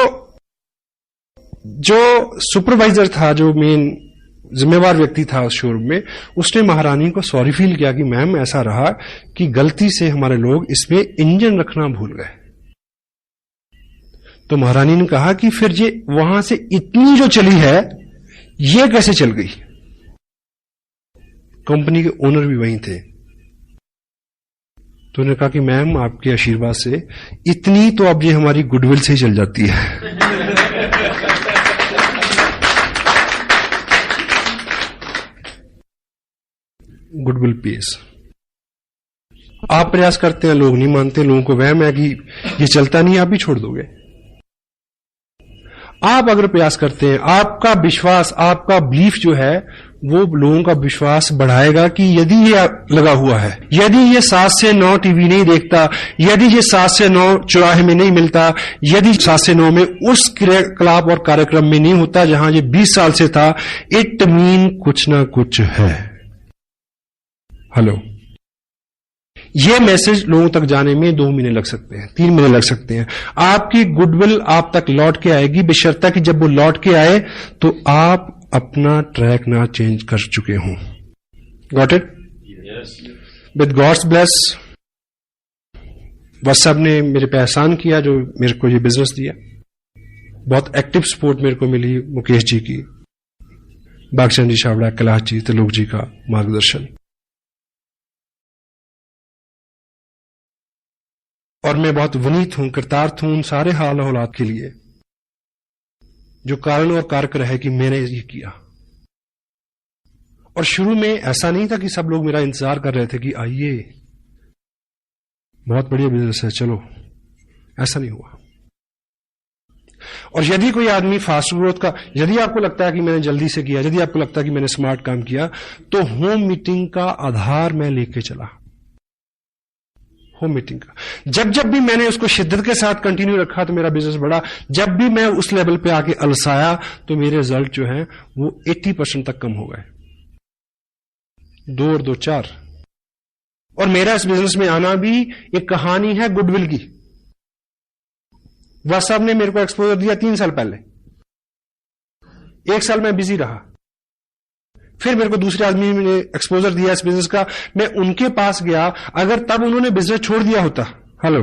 जो सुपरवाइजर था, जो मेन जिम्मेवार व्यक्ति था उस शोरूम में, उसने महारानी को सॉरी फील किया कि मैम ऐसा रहा कि गलती से हमारे लोग इसमें इंजन रखना भूल गए। तो महारानी ने कहा कि फिर ये वहां से इतनी जो चली है, ये कैसे चल गई? कंपनी के ओनर भी वहीं थे। तो उन्होंने कहा कि मैम आपके आशीर्वाद से इतनी तो अब ये हमारी गुडविल से ही चल जाती है। Goodwill pace. आप प्रयास करते हैं, लोग नहीं मानते, लोगों को वहम है कि ये चलता नहीं, आप भी छोड़ दोगे। आप अगर प्रयास करते हैं, आपका विश्वास, आपका बिलीफ जो है, वो लोगों का विश्वास बढ़ाएगा कि यदि ये लगा हुआ है, यदि ये 7 से 9 टीवी नहीं देखता, यदि ये 7 से 9 चौराहे में नहीं मिलता, यदि 7 से 9 में उस क्रियाकलाप और कार्यक्रम में नहीं होता जहां ये 20 साल से था, इट मीन कुछ ना कुछ है। हेलो, ये मैसेज लोगों तक जाने में 2 महीने लग सकते हैं, 3 महीने लग सकते हैं। आपकी गुडविल आप तक लौट के आएगी, बशर्ते कि जब वो लौट के आए तो आप अपना ट्रैक ना चेंज कर चुके हों। Got it? With god's bless, बस साहब ने मेरे पे एहसान किया जो मेरे को ये बिजनेस दिया। बहुत एक्टिव सपोर्ट मेरे को मिली मुकेश जी की, बागचंद जी छाबड़ा, कैलाश जी, त्रिलोक जी का मार्गदर्शन। और मैं बहुत विनीत हूं, कृतार्थ हूं उन सारे हाल हालात के लिए जो कारण और कारक रहे कि मैंने ये किया। और शुरू में ऐसा नहीं था कि सब लोग मेरा इंतजार कर रहे थे कि आइए बहुत बढ़िया बिजनेस है, चलो, ऐसा नहीं हुआ। और यदि कोई आदमी फास्ट ग्रोथ का, यदि आपको लगता है कि मैंने जल्दी से किया, यदि आपको लगता है कि मैंने स्मार्ट काम किया, तो होम मीटिंग का आधार मैं लेके चला। होम मीटिंग का। जब जब भी मैंने उसको शिद्दत के साथ कंटिन्यू रखा तो मेरा बिजनेस बढ़ा। जब भी मैं उस लेवल पे आके अलसाया तो मेरे रिजल्ट जो है वो 80% तक कम हो गए। 2 और 2 4। और मेरा इस बिजनेस में आना भी एक कहानी है गुडविल की। वाह साहब ने मेरे को एक्सपोजर दिया 3 साल पहले। 1 साल मैं बिजी रहा, फिर मेरे को दूसरे आदमी ने एक्सपोजर दिया इस बिजनेस का, मैं उनके पास गया। अगर तब उन्होंने बिजनेस छोड़ दिया होता, हेलो,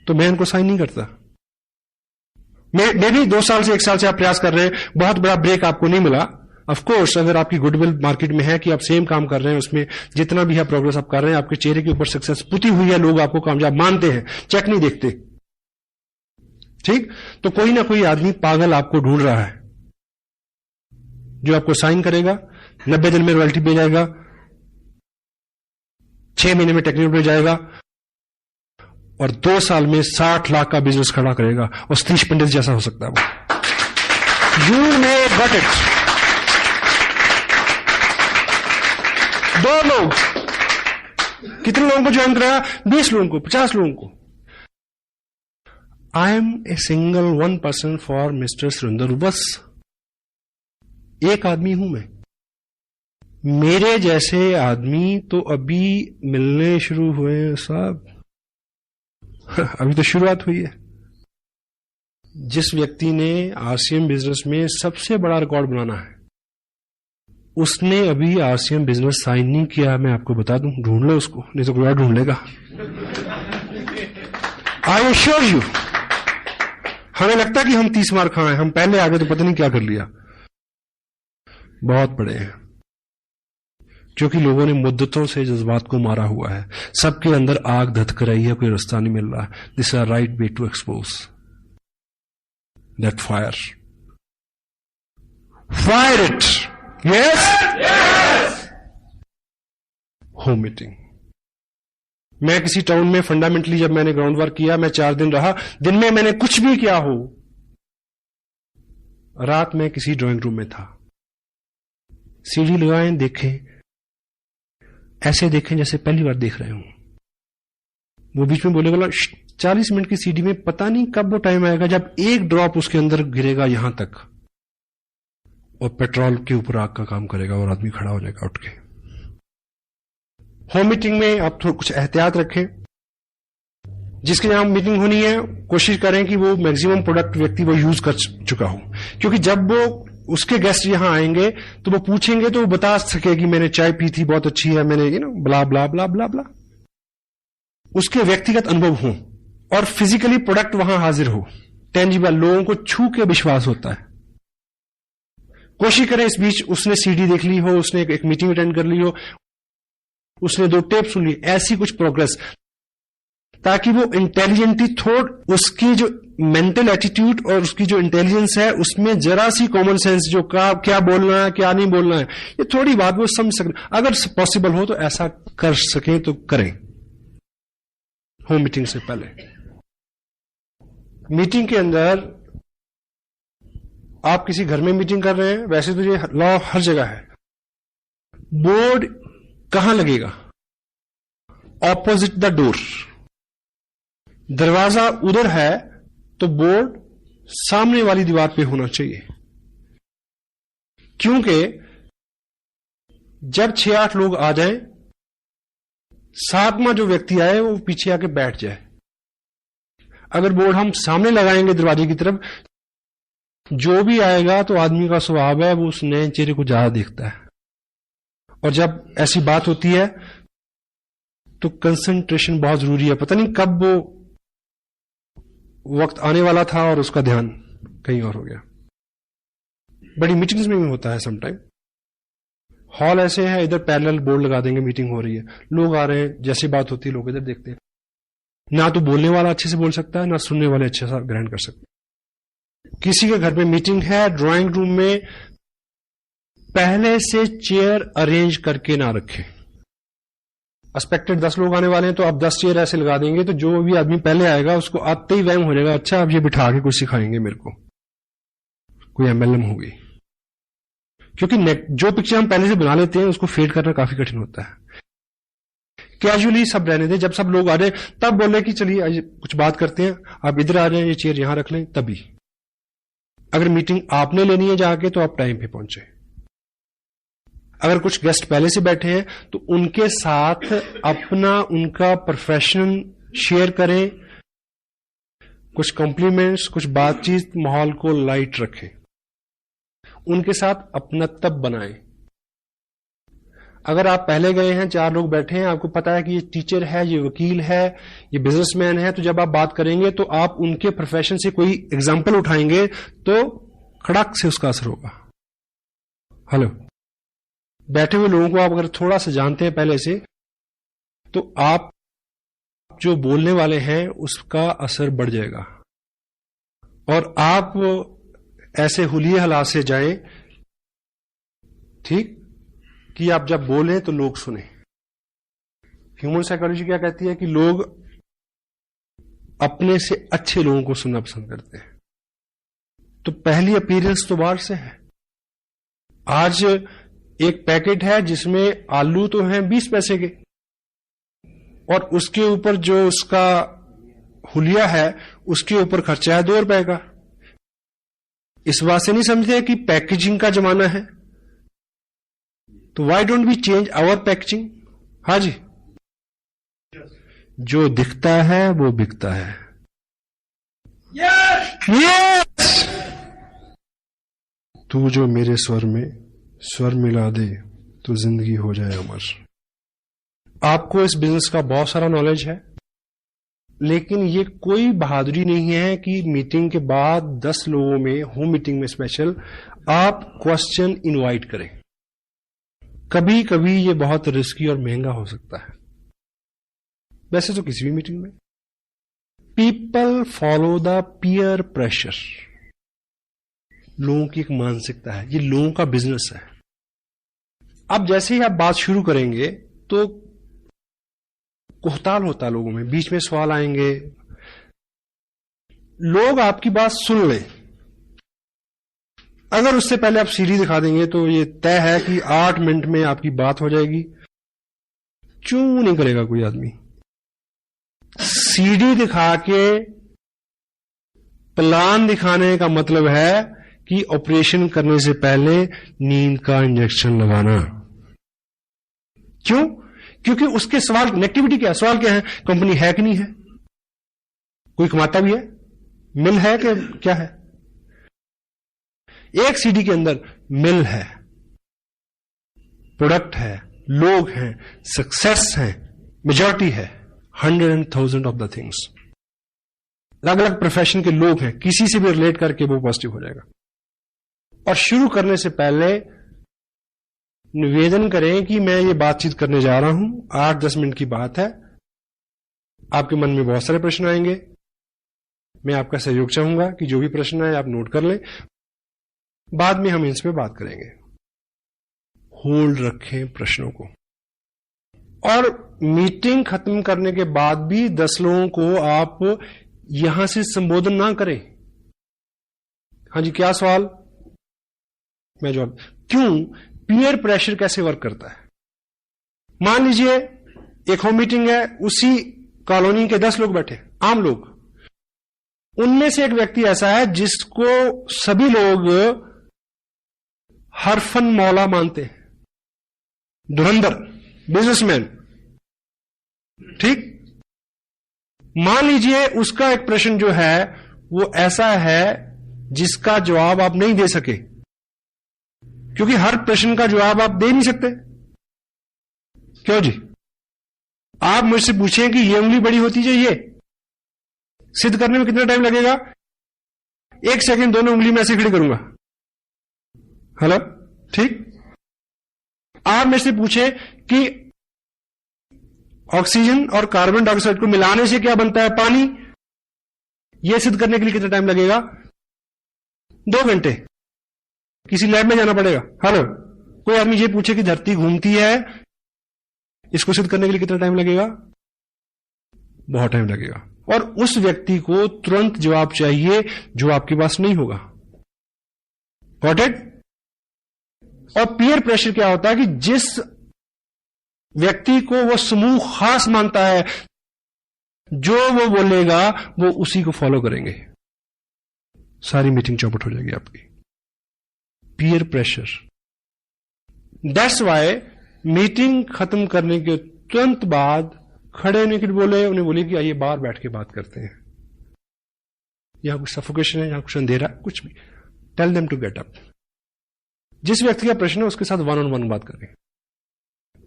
तो मैं उनको साइन नहीं करता। मैं भी 2 साल से 1 साल से आप प्रयास कर रहे हैं, बहुत बड़ा ब्रेक आपको नहीं मिला। ऑफ कोर्स अगर आपकी गुडविल मार्केट में है कि आप सेम काम कर रहे हैं, उसमें जितना भी है प्रोग्रेस आप कर रहे हैं, आपके चेहरे के ऊपर सक्सेस पुती हुई है, लोग आपको कामयाब मानते हैं, चेक नहीं देखते, ठीक? तो कोई ना कोई आदमी पागल आपको ढूंढ रहा है जो आपको साइन करेगा, 90 दिन में रॉयल्टी पे जाएगा, 6 महीने में टेक्निकल पे जाएगा और 2 साल में 60 लाख का बिजनेस खड़ा करेगा और सतीश पंडित जैसा हो सकता है वो। You may got it. 2 लोग, कितने लोगों को ज्वाइन कराया? 20 लोगों को, 50 लोगों को। I am a single 1 person for mister Surendra. बस एक आदमी हूं मैं। मेरे जैसे आदमी तो अभी मिलने शुरू हुए हैं साहब। अभी तो शुरुआत हुई है। जिस व्यक्ति ने आरसीएम बिजनेस में सबसे बड़ा रिकॉर्ड बनाना है, उसने अभी आरसीएम बिजनेस साइन नहीं किया। मैं आपको बता दूं, ढूंढ लो उसको, नहीं तो कोई और ढूंढ लेगा। I assure you. हमें लगता है कि हम 30 मार खाए, हम पहले आगे तो पता नहीं क्या कर लिया। बहुत बड़े हैं, क्योंकि लोगों ने मुद्दतों से जज्बात को मारा हुआ है। सबके अंदर आग धधक रही है, कोई रास्ता नहीं मिल रहा। This is a right way to expose that fire. Fire it. Yes. Home meeting. मैं किसी टाउन में फंडामेंटली जब मैंने ग्राउंड वर्क किया, मैं 4 दिन रहा। दिन में मैंने कुछ भी किया हो, रात में किसी ड्राइंग रूम में था। सीढ़ी लगाएं, देखें, ऐसे देखें जैसे पहली बार देख रहे हूं। वो बीच में बोले बोला 40 मिनट की सीढ़ी में पता नहीं कब वो टाइम आएगा जब एक ड्रॉप उसके अंदर गिरेगा यहां तक और पेट्रोल के ऊपर आग का काम करेगा और आदमी खड़ा हो जाएगा उठ के। होम मीटिंग में आप थोड़ा कुछ एहतियात रखें। जिसके यहां मीटिंग होनी है, कोशिश करें कि वो मैक्सिमम प्रोडक्ट व्यक्ति वो यूज कर चुका हो, क्योंकि जब वो उसके गेस्ट यहां आएंगे तो वो पूछेंगे तो वो बता सके कि मैंने चाय पी थी, बहुत अच्छी है, मैंने ब्ला ब्ला ब्ला ब्ला ब्ला। उसके व्यक्तिगत अनुभव हो और फिजिकली प्रोडक्ट वहां हाजिर हो, टेंजिबल, लोगों को छू के विश्वास होता है। कोशिश करें इस बीच उसने सीडी देख ली हो, उसने एक मीटिंग अटेंड कर ली हो, उसने 2 टेप सुन ली, ऐसी कुछ प्रोग्रेस, ताकि वो इंटेलिजेंटली थोड़ उसकी जो मेंटल एटीट्यूड और उसकी जो इंटेलिजेंस है उसमें जरा सी कॉमन सेंस, जो क्या बोलना है क्या नहीं बोलना है, ये थोड़ी बात वो समझ सकें। अगर पॉसिबल हो तो ऐसा कर सकें तो करें होम मीटिंग से पहले। मीटिंग के अंदर आप किसी घर में मीटिंग कर रहे हैं, वैसे तो ये लॉ हर जगह है। बोर्ड कहां लगेगा? Opposite the door. दरवाजा उधर है तो बोर्ड सामने वाली दीवार पे होना चाहिए, क्योंकि जब 6-8 लोग आ जाएं, 7वां जो व्यक्ति आए वो पीछे आके बैठ जाए। अगर बोर्ड हम सामने लगाएंगे दरवाजे की तरफ, जो भी आएगा तो आदमी का स्वभाव है वो उस नए चेहरे को ज्यादा देखता है, और जब ऐसी बात होती है तो कंसंट्रेशन बहुत जरूरी है। पता नहीं कब वो वक्त आने वाला था और उसका ध्यान कहीं और हो गया। बड़ी मीटिंग्स में भी होता है समटाइम। हॉल ऐसे है, इधर पैरेलल बोर्ड लगा देंगे, मीटिंग हो रही है, लोग आ रहे हैं, जैसी बात होती है लोग इधर देखते हैं। ना तो बोलने वाला अच्छे से बोल सकता है, ना सुनने वाले अच्छे से ग्रहण कर सकते हैं। किसी के घर में मीटिंग है, ड्राइंग रूम में पहले से चेयर अरेंज करके ना रखें। एक्सपेक्टेड 10 लोग आने वाले हैं तो आप 10 चेयर ऐसे लगा देंगे तो जो भी आदमी पहले आएगा उसको आते ही वहम हो जाएगा, अच्छा अब ये बिठा के कुछ सिखाएंगे मेरे को, कोई एमएलएम होगी। क्योंकि जो पिक्चर हम पहले से बना लेते हैं उसको फेड करना काफी कठिन होता है। कैजुअली सब रहने दें, जब सब लोग आ जाए तब बोले कि चलिए आज कुछ बात करते हैं, आप इधर आ जाए, ये चेयर यहां रख लें, तभी। अगर मीटिंग आपने लेनी है जाके तो आप टाइम पे पहुंचे। अगर कुछ गेस्ट पहले से बैठे हैं तो उनके साथ अपना उनका प्रोफेशन शेयर करें, कुछ कॉम्प्लीमेंट्स, कुछ बातचीत, माहौल को लाइट रखें, उनके साथ अपनत्व बनाएं। अगर आप पहले गए हैं, 4 लोग बैठे हैं, आपको पता है कि ये टीचर है, ये वकील है, ये बिजनेसमैन है, तो जब आप बात करेंगे तो आप उनके प्रोफेशन से कोई एग्जाम्पल उठाएंगे तो खड़क से उसका असर होगा। हेलो, बैठे हुए लोगों को आप अगर थोड़ा सा जानते हैं पहले से, तो आप जो बोलने वाले हैं उसका असर बढ़ जाएगा और आप ऐसे हुलिये हालात से जाएं, ठीक, कि आप जब बोलें तो लोग सुने। ह्यूमन साइकोलॉजी क्या कहती है कि लोग अपने से अच्छे लोगों को सुनना पसंद करते हैं। तो पहली अपीयरेंस तो बाहर से है। आज एक पैकेट है जिसमें आलू तो हैं 20 पैसे के और उसके ऊपर जो उसका हुलिया है उसके ऊपर खर्चा है 2 रुपए का। इस बात से नहीं समझते कि पैकेजिंग का जमाना है, तो why don't we change our packaging. हाँ जी, जो दिखता है वो बिकता है। यस, तू जो मेरे स्वर में स्वर मिला दे तो जिंदगी हो जाए अमर। आपको इस बिजनेस का बहुत सारा नॉलेज है, लेकिन ये कोई बहादुरी नहीं है कि मीटिंग के बाद 10 लोगों में, होम मीटिंग में स्पेशल, आप क्वेश्चन इनवाइट करें। कभी कभी ये बहुत रिस्की और महंगा हो सकता है, वैसे तो किसी भी मीटिंग में। People follow the peer pressure. लोगों की एक मानसिकता है, ये लोगों का बिजनेस है। अब जैसे ही आप बात शुरू करेंगे तो कोहताल होता है लोगों में, बीच में सवाल आएंगे, लोग आपकी बात सुन ले। अगर उससे पहले आप सीढ़ी दिखा देंगे तो ये तय है कि 8 मिनट में आपकी बात हो जाएगी। चू नहीं करेगा कोई आदमी। सीढ़ी दिखा के प्लान दिखाने का मतलब है कि ऑपरेशन करने से पहले नींद का इंजेक्शन लगाना। क्यों? क्योंकि उसके सवाल, नेगेटिविटी क्या है, सवाल क्या है, कंपनी है कि नहीं है, कोई कमाता भी है, मिल है कि क्या है। एक सीडी के अंदर मिल है, प्रोडक्ट है, लोग हैं, सक्सेस है, मेजॉरिटी है, 100,000 ऑफ द थिंग्स। अलग अलग प्रोफेशन के लोग हैं, किसी से भी रिलेट करके वो पॉजिटिव हो जाएगा। और शुरू करने से पहले निवेदन करें कि मैं ये बातचीत करने जा रहा हूं, 8-10 मिनट की बात है, आपके मन में बहुत सारे प्रश्न आएंगे, मैं आपका सहयोग चाहूंगा कि जो भी प्रश्न आए आप नोट कर लें, बाद में हम इस पे बात करेंगे। होल्ड रखें प्रश्नों को। और मीटिंग खत्म करने के बाद भी 10 लोगों को आप यहां से संबोधन ना करें। हाँ जी, क्या सवाल, मैं जवाब। क्यों? पीयर प्रेशर कैसे वर्क करता है। मान लीजिए एक होम मीटिंग है, उसी कॉलोनी के 10 लोग बैठे, आम लोग, उनमें से एक व्यक्ति ऐसा है जिसको सभी लोग हरफन मौला मानते हैं, धुरंधर, बिजनेसमैन, ठीक। मान लीजिए उसका एक प्रश्न जो है वो ऐसा है जिसका जवाब आप नहीं दे सके, क्योंकि हर प्रश्न का जवाब आप दे नहीं सकते। क्यों जी? आप मुझसे पूछें कि ये उंगली बड़ी होती चाहिए, सिद्ध करने में कितना टाइम लगेगा? 1 सेकंड दोनों उंगली में ऐसे खड़ी करूंगा। हेलो, ठीक। आप मेरे से पूछे कि ऑक्सीजन और कार्बन डाइऑक्साइड को मिलाने से क्या बनता है? पानी। यह सिद्ध करने के लिए कितना टाइम लगेगा? 2 घंटे। किसी लैब में जाना पड़ेगा। हेलो, कोई आदमी ये पूछे कि धरती घूमती है, इसको सिद्ध करने के लिए कितना टाइम लगेगा? बहुत टाइम लगेगा। और उस व्यक्ति को तुरंत जवाब चाहिए जो आपके पास नहीं होगा। Got it? और पीयर प्रेशर क्या होता है कि जिस व्यक्ति को वो समूह खास मानता है, जो वो बोलेगा वो उसी को फॉलो करेंगे, सारी मीटिंग चौपट हो जाएगी आपकी। Peer pressure. That's why meeting खत्म करने के तुरंत बाद खड़े होने के लिए बोले, उन्हें बोले कि आइए बाहर बैठ के बात करते हैं, यहां कुछ सफोकेशन है, यहां कुछ अंधेरा, कुछ भी। Tell them to get up. जिस व्यक्ति का प्रश्न है उसके साथ वन ऑन वन बात करें।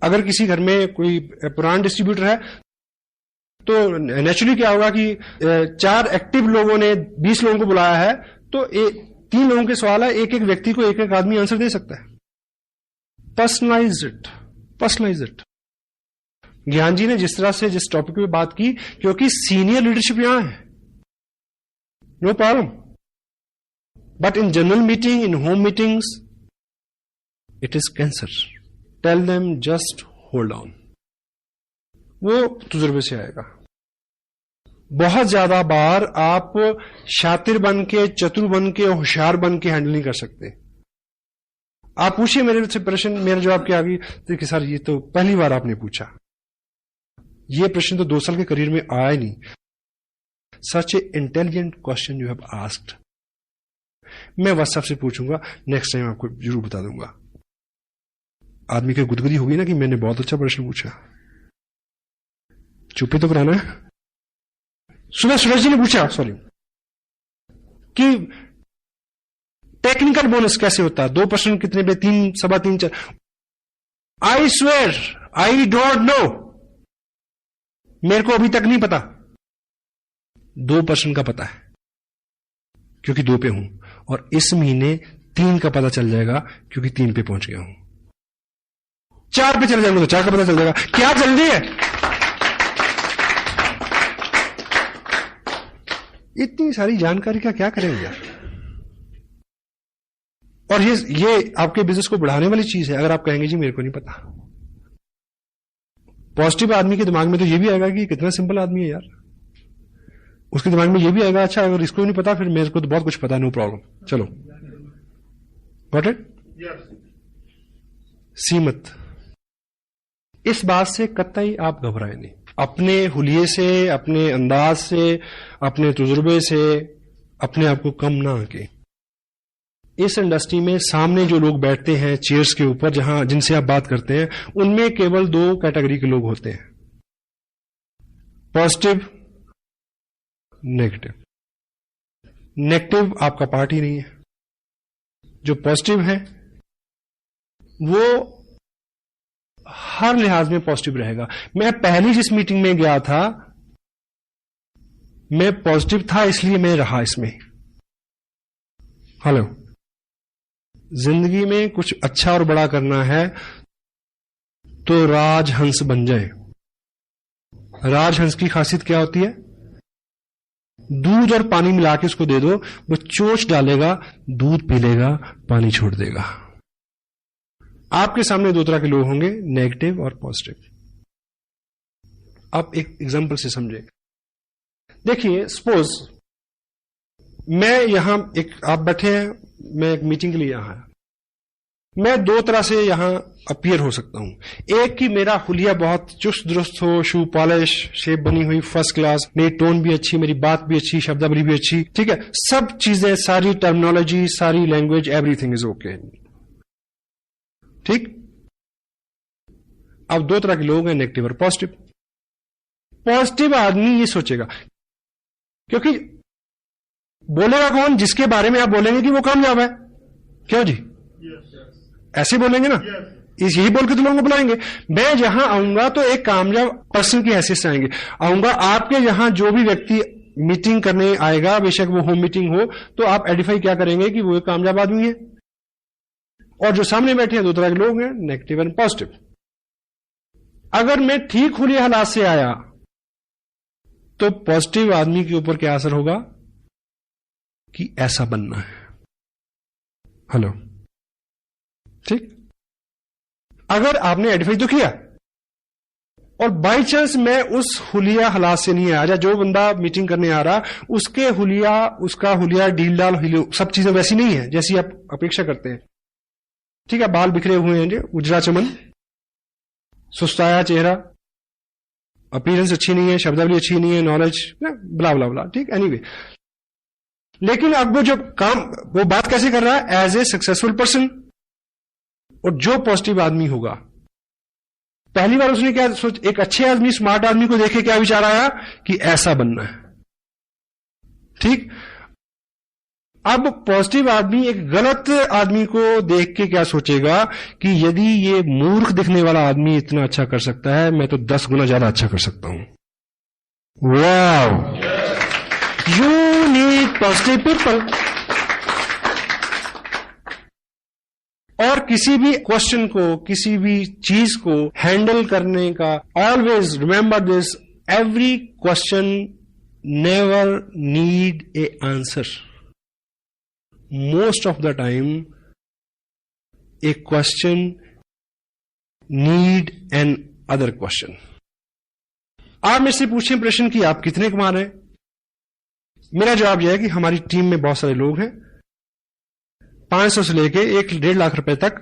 अगर किसी घर में कोई पुराना डिस्ट्रीब्यूटर है तो नेचुरली क्या होगा कि 4 एक्टिव लोगों ने 20 लोगों को बुलाया है, तो 3 लोगों के सवाल है, एक एक व्यक्ति को एक एक आदमी आंसर दे सकता है। Personalise it. ज्ञान जी ने जिस तरह से जिस टॉपिक पे बात की, क्योंकि सीनियर लीडरशिप यहां है, no problem, but in general meeting, in home meetings, it is cancer. Tell them just hold on. वो तजुर्बे से आएगा। बहुत ज्यादा बार आप शातिर बन के, चतुर बन के, होशियार बन के हैंडल नहीं कर सकते। आप पूछिए मेरे से प्रश्न, मेरा जवाब क्या आ गई, देखिए सर ये तो पहली बार आपने पूछा, ये प्रश्न तो 2 साल के करियर में आया ही नहीं। Such a intelligent question you have asked. मैं व्हाट्सएप से पूछूंगा, नेक्स्ट टाइम आपको जरूर बता दूंगा। आदमी की गुदगुदी होगी ना कि मैंने बहुत अच्छा प्रश्न पूछा। चुप्पी तो कराना है। सुबह सूरज जी ने पूछा, सॉरी, कि टेक्निकल बोनस कैसे होता है, 2 प्रश्न कितने पे, 3, सवा 3, 4। I swear I don't know, मेरे को अभी तक नहीं पता। 2 प्रश्न का पता है क्योंकि 2 पे हूं, और इस महीने 3 का पता चल जाएगा क्योंकि 3 पे पहुंच गया हूं। 4 पे चल जाएंगे तो 4 का पता चल जाएगा। क्या जल्दी है, इतनी सारी जानकारी का क्या करेंगे यार। और ये आपके बिजनेस को बढ़ाने वाली चीज है। अगर आप कहेंगे जी मेरे को नहीं पता, पॉजिटिव आदमी के दिमाग में तो ये भी आएगा कि कितना सिंपल आदमी है यार। उसके दिमाग में ये भी आएगा, अच्छा अगर इसको नहीं पता फिर मेरे को तो बहुत कुछ पता है, नो प्रॉब्लम, चलो गॉट इट। सीमत। इस बात से कतई आप घबराए नहीं। अपने हुलिये से, अपने अंदाज से, अपने तजुर्बे से अपने आप को कम ना आके। इस इंडस्ट्री में सामने जो लोग बैठते हैं चेयर्स के ऊपर, जहां जिनसे आप बात करते हैं, उनमें केवल 2 कैटेगरी के लोग होते हैं, पॉजिटिव, नेगेटिव। नेगेटिव आपका पार्ट ही नहीं है। जो पॉजिटिव है वो हर लिहाज में पॉजिटिव रहेगा। मैं पहली जिस मीटिंग में गया था, मैं पॉजिटिव था इसलिए मैं रहा इसमें। हेलो, जिंदगी में कुछ अच्छा और बड़ा करना है तो राजहंस बन जाए। राजहंस की खासियत क्या होती है? दूध और पानी मिला के उसको दे दो, वो चोंच डालेगा, दूध पी लेगा, पानी छोड़ देगा। आपके सामने 2 तरह के लोग होंगे, नेगेटिव और पॉजिटिव। आप एक एग्जांपल से समझे। देखिए, सपोज मैं यहां आप बैठे हैं, मैं एक मीटिंग के लिए यहां आया। मैं 2 तरह से यहां अपीयर हो सकता हूं। एक कि मेरा हुलिया बहुत चुस्त दुरुस्त हो, शू पॉलिश, शेप बनी हुई फर्स्ट क्लास, मेरी टोन भी अच्छी, मेरी बात भी अच्छी, शब्दावली भी अच्छी, ठीक है, सब चीजें, सारी टर्मिनोलॉजी, सारी लैंग्वेज, एवरीथिंग इज ओके, ठीक। अब 2 तरह के लोग हैं, नेगेटिव और पॉजिटिव। पॉजिटिव आदमी ये सोचेगा, क्योंकि बोलेगा कौन? जिसके बारे में आप बोलेंगे कि वो कामयाब है। क्यों जी? ऐसे बोलेंगे ना, यही बोल के तो लोगों को बुलाएंगे। मैं जहां आऊंगा तो एक कामयाब पर्सन की हैसियत से आएंगे। आऊंगा आपके यहां जो भी व्यक्ति मीटिंग करने आएगा, बेशक वो होम मीटिंग हो, तो आप आइडेंटिफाई क्या करेंगे कि वो एक कामयाब आदमी है। और जो सामने बैठे हैं 2 तरह के लोग हैं, नेगेटिव एंड पॉजिटिव। अगर मैं ठीक हुलिया हालात से आया तो पॉजिटिव आदमी के ऊपर क्या असर होगा कि ऐसा बनना है। हेलो, ठीक। अगर आपने आइडेंटिफाई तो किया और बाई चांस मैं उस हुलिया हालात से नहीं आया, जो बंदा मीटिंग करने आ रहा उसके हुलिया, उसका हुलिया डील डाल, सब चीजें वैसी नहीं है जैसी आप अपेक्षा करते हैं, ठीक है, बाल बिखरे हुए हैं, उजरा चमन, सुस्ताया चेहरा, अपीयरेंस अच्छी नहीं है, शब्दावली अच्छी नहीं है, नॉलेज ब्ला ब्ला ब्ला, ठीक, एनीवे। लेकिन अब वो जो काम, वो बात कैसे कर रहा है? As a successful person. और जो पॉजिटिव आदमी होगा, पहली बार उसने क्या सोच, एक अच्छे आदमी, स्मार्ट आदमी को देखे क्या विचार आया कि ऐसा बनना है, ठीक। अब पॉजिटिव आदमी एक गलत आदमी को देख के क्या सोचेगा कि यदि ये मूर्ख दिखने वाला आदमी इतना अच्छा कर सकता है, मैं तो 10 गुना ज्यादा अच्छा कर सकता हूं। वाव, यू नीड पॉजिटिव पीपल। और किसी भी क्वेश्चन को, किसी भी चीज को हैंडल करने का, always remember this, every question never need A answer. Most of the time, a question need an other question. आप मुझसे पूछें प्रश्न कि आप कितने कमा रहे हैं, मेरा जवाब यह है कि हमारी टीम में बहुत सारे लोग हैं, 500 से लेके 1-1.5 लाख रुपए तक,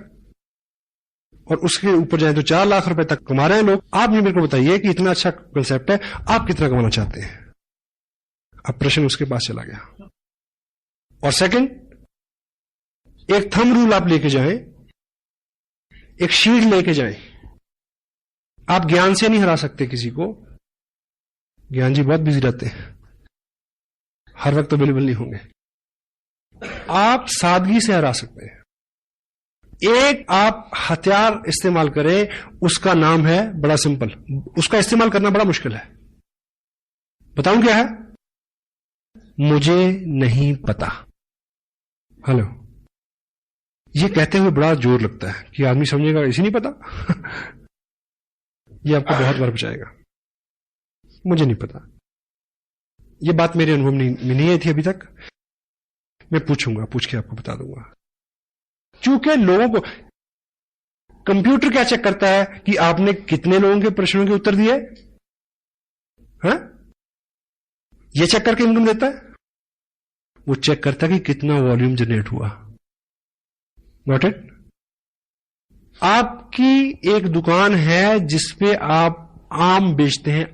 और उसके ऊपर जाए तो 4 लाख रुपए तक कमा रहे हैं लोग। आप मेरे को बताइए कि इतना अच्छा कंसेप्ट है, आप कितना कमाना चाहते हैं? अब प्रश्न उसके पास चला गया। और सेकंड, एक थंब रूल आप लेके जाएं, एक शीट लेके जाएं। आप ज्ञान से नहीं हरा सकते किसी को, ज्ञान जी बहुत बिजी रहते हैं, हर वक्त अवेलेबल नहीं होंगे। आप सादगी से हरा सकते हैं। एक आप हथियार इस्तेमाल करें, उसका नाम है, बड़ा सिंपल, उसका इस्तेमाल करना बड़ा मुश्किल है। बताऊं क्या है? मुझे नहीं पता। हेलो, ये कहते हुए बड़ा जोर लगता है कि आदमी समझेगा इसे नहीं पता। ये आपको बहुत बार बचाएगा, मुझे नहीं पता। ये बात मेरे अनुभव में नहीं आई थी अभी तक, मैं पूछूंगा, पूछ के आपको बता दूंगा। क्योंकि लोगों को कंप्यूटर क्या चेक करता है कि आपने कितने लोगों के प्रश्नों के उत्तर दिए, हाँ? ये चेक करके इनकम देता है। वो चेक करता है कि कितना वॉल्यूम जनरेट हुआ। Got it? आपकी एक दुकान है जिसपे आप आम बेचते हैं,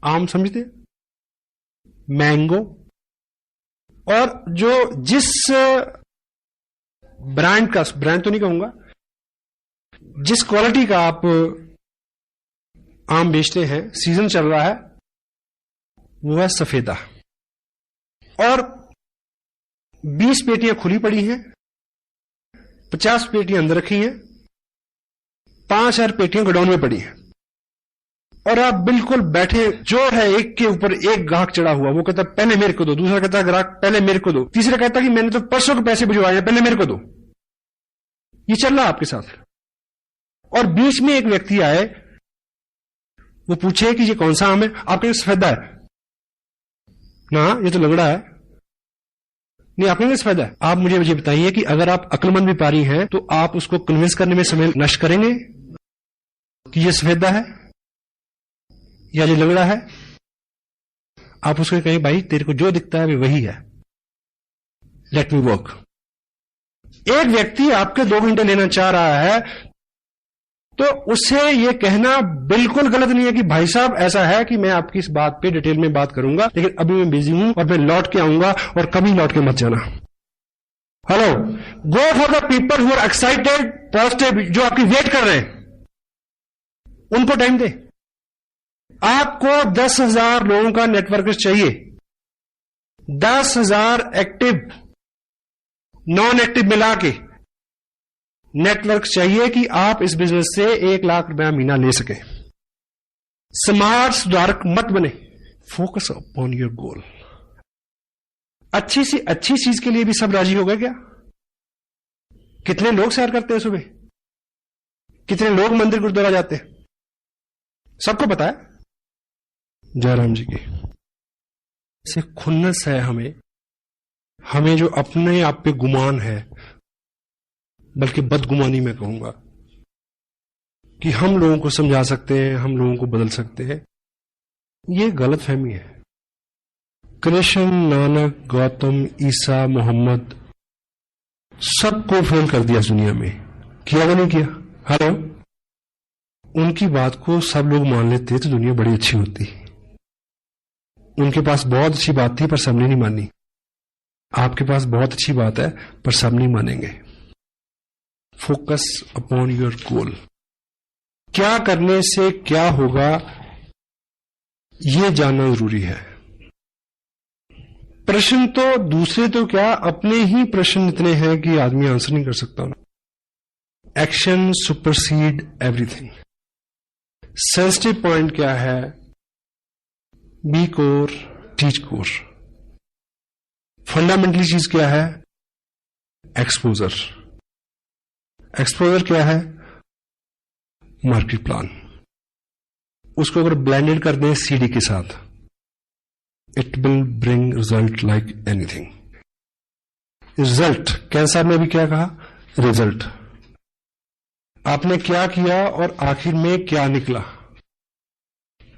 आम समझते हैं, मैंगो, और जो जिस ब्रांड का, ब्रांड तो नहीं कहूंगा, जिस क्वालिटी का आप आम बेचते हैं, सीजन चल रहा है, वो है सफेदा। और 20 पेटियां खुली पड़ी हैं, 50 पेटियां अंदर रखी हैं, 5000 पेटियां गोडाउन में पड़ी हैं, और आप बिल्कुल बैठे, जो है एक के ऊपर एक ग्राहक चढ़ा हुआ, वो कहता पहले मेरे को दो, दूसरा कहता ग्राहक पहले मेरे को दो, तीसरा कहता कि मैंने तो परसों के पैसे भिजवाए हैं, पहले मेरे को दो। ये चल रहा है आपके साथ। और बीच में एक व्यक्ति आए, वो पूछे कि ये कौन सा आम है? आपके सफेदा है ना, ये तो लंगड़ा है। नहीं, आपके लिए सफेदा है। आप मुझे बताइए कि अगर आप अक्लमंद व्यापारी हैं तो आप उसको कन्विंस करने में समय नष्ट करेंगे कि ये सफेदा है या ये लंगड़ा है? आप उसको कहें भाई तेरे को जो दिखता है वही है, लेट मी वर्क। एक व्यक्ति आपके 2 घंटे लेना चाह रहा है तो उससे यह कहना बिल्कुल गलत नहीं है कि भाई साहब ऐसा है कि मैं आपकी इस बात पे डिटेल में बात करूंगा, लेकिन अभी मैं बिजी हूं और मैं लौट के आऊंगा, और कभी लौट के मत जाना। Hello, go for the people who are excited, positive, जो आपकी वेट कर रहे हैं, उनको टाइम दे। आपको 10,000 लोगों का नेटवर्क चाहिए, 10,000 एक्टिव नॉन एक्टिव मिला के नेटवर्क चाहिए कि आप इस बिजनेस से 1 लाख रुपया महीना ले सके। स्मार्ट सुधारक मत बने, फोकस अपॉन योर गोल। अच्छी सी अच्छी चीज के लिए भी सब राजी हो गए क्या? कितने लोग सैर करते हैं सुबह, कितने लोग मंदिर गुरुद्वारा जाते हैं, सबको पता है। जयराम जी की से खुन्नस है हमें जो अपने आप पे गुमान है, बल्कि बदगुमानी मैं कहूंगा, कि हम लोगों को समझा सकते हैं, हम लोगों को बदल सकते हैं, ये गलत फहमी है। कृष्ण, नानक, गौतम, ईसा, मोहम्मद सबको फेल कर दिया दुनिया में, किया वो नहीं किया? हेलो, उनकी बात को सब लोग मान लेते तो दुनिया बड़ी अच्छी होती। उनके पास बहुत अच्छी बात थी पर सबने नहीं मानी। आपके पास बहुत अच्छी बात है पर सब नहीं मानेंगे। Focus upon your goal. क्या करने से क्या होगा यह जानना जरूरी है। प्रश्न तो दूसरे तो क्या, अपने ही प्रश्न इतने हैं कि आदमी आंसर नहीं कर सकता। Action supersede everything. Sensitive point क्या है? Be core, teach core. Fundamentally चीज क्या है? एक्सपोजर। एक्सपोजर क्या है? Market plan. उसको अगर ब्लेंडेड कर दें सीडी के साथ, it will bring result like anything. Result, cancer में भी क्या कहा? रिजल्ट। आपने क्या किया और आखिर में क्या निकला,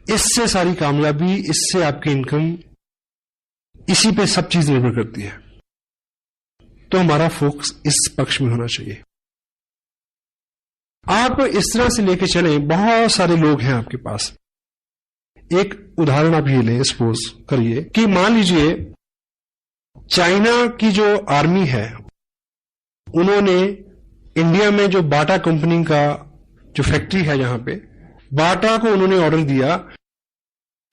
इससे सारी कामयाबी, इससे आपकी इनकम, इसी पे सब चीज निर्भर करती है। तो हमारा फोकस इस पक्ष में होना चाहिए। आप इस तरह से लेके चलें, बहुत सारे लोग हैं आपके पास। एक उदाहरण आप ये लें, सपोज करिए कि मान लीजिए चाइना की जो आर्मी है, उन्होंने इंडिया में जो बाटा कंपनी का जो फैक्ट्री है, यहां पे बाटा को उन्होंने ऑर्डर दिया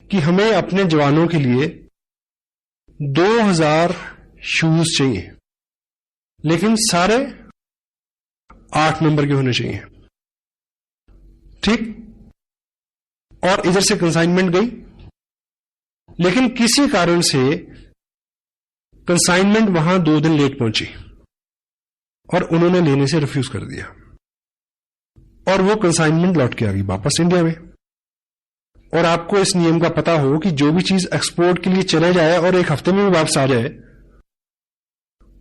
कि हमें अपने जवानों के लिए 2000 शूज चाहिए, लेकिन सारे 8 नंबर के होने चाहिए। ठीक। और इधर से कंसाइनमेंट गई, लेकिन किसी कारण से कंसाइनमेंट वहां 2 दिन लेट पहुंची और उन्होंने लेने से रिफ्यूज कर दिया, और वो कंसाइनमेंट लौट के आ गई वापस इंडिया में। और आपको इस नियम का पता हो कि जो भी चीज एक्सपोर्ट के लिए चले जाए और 1 हफ्ते में भी वापस आ जाए,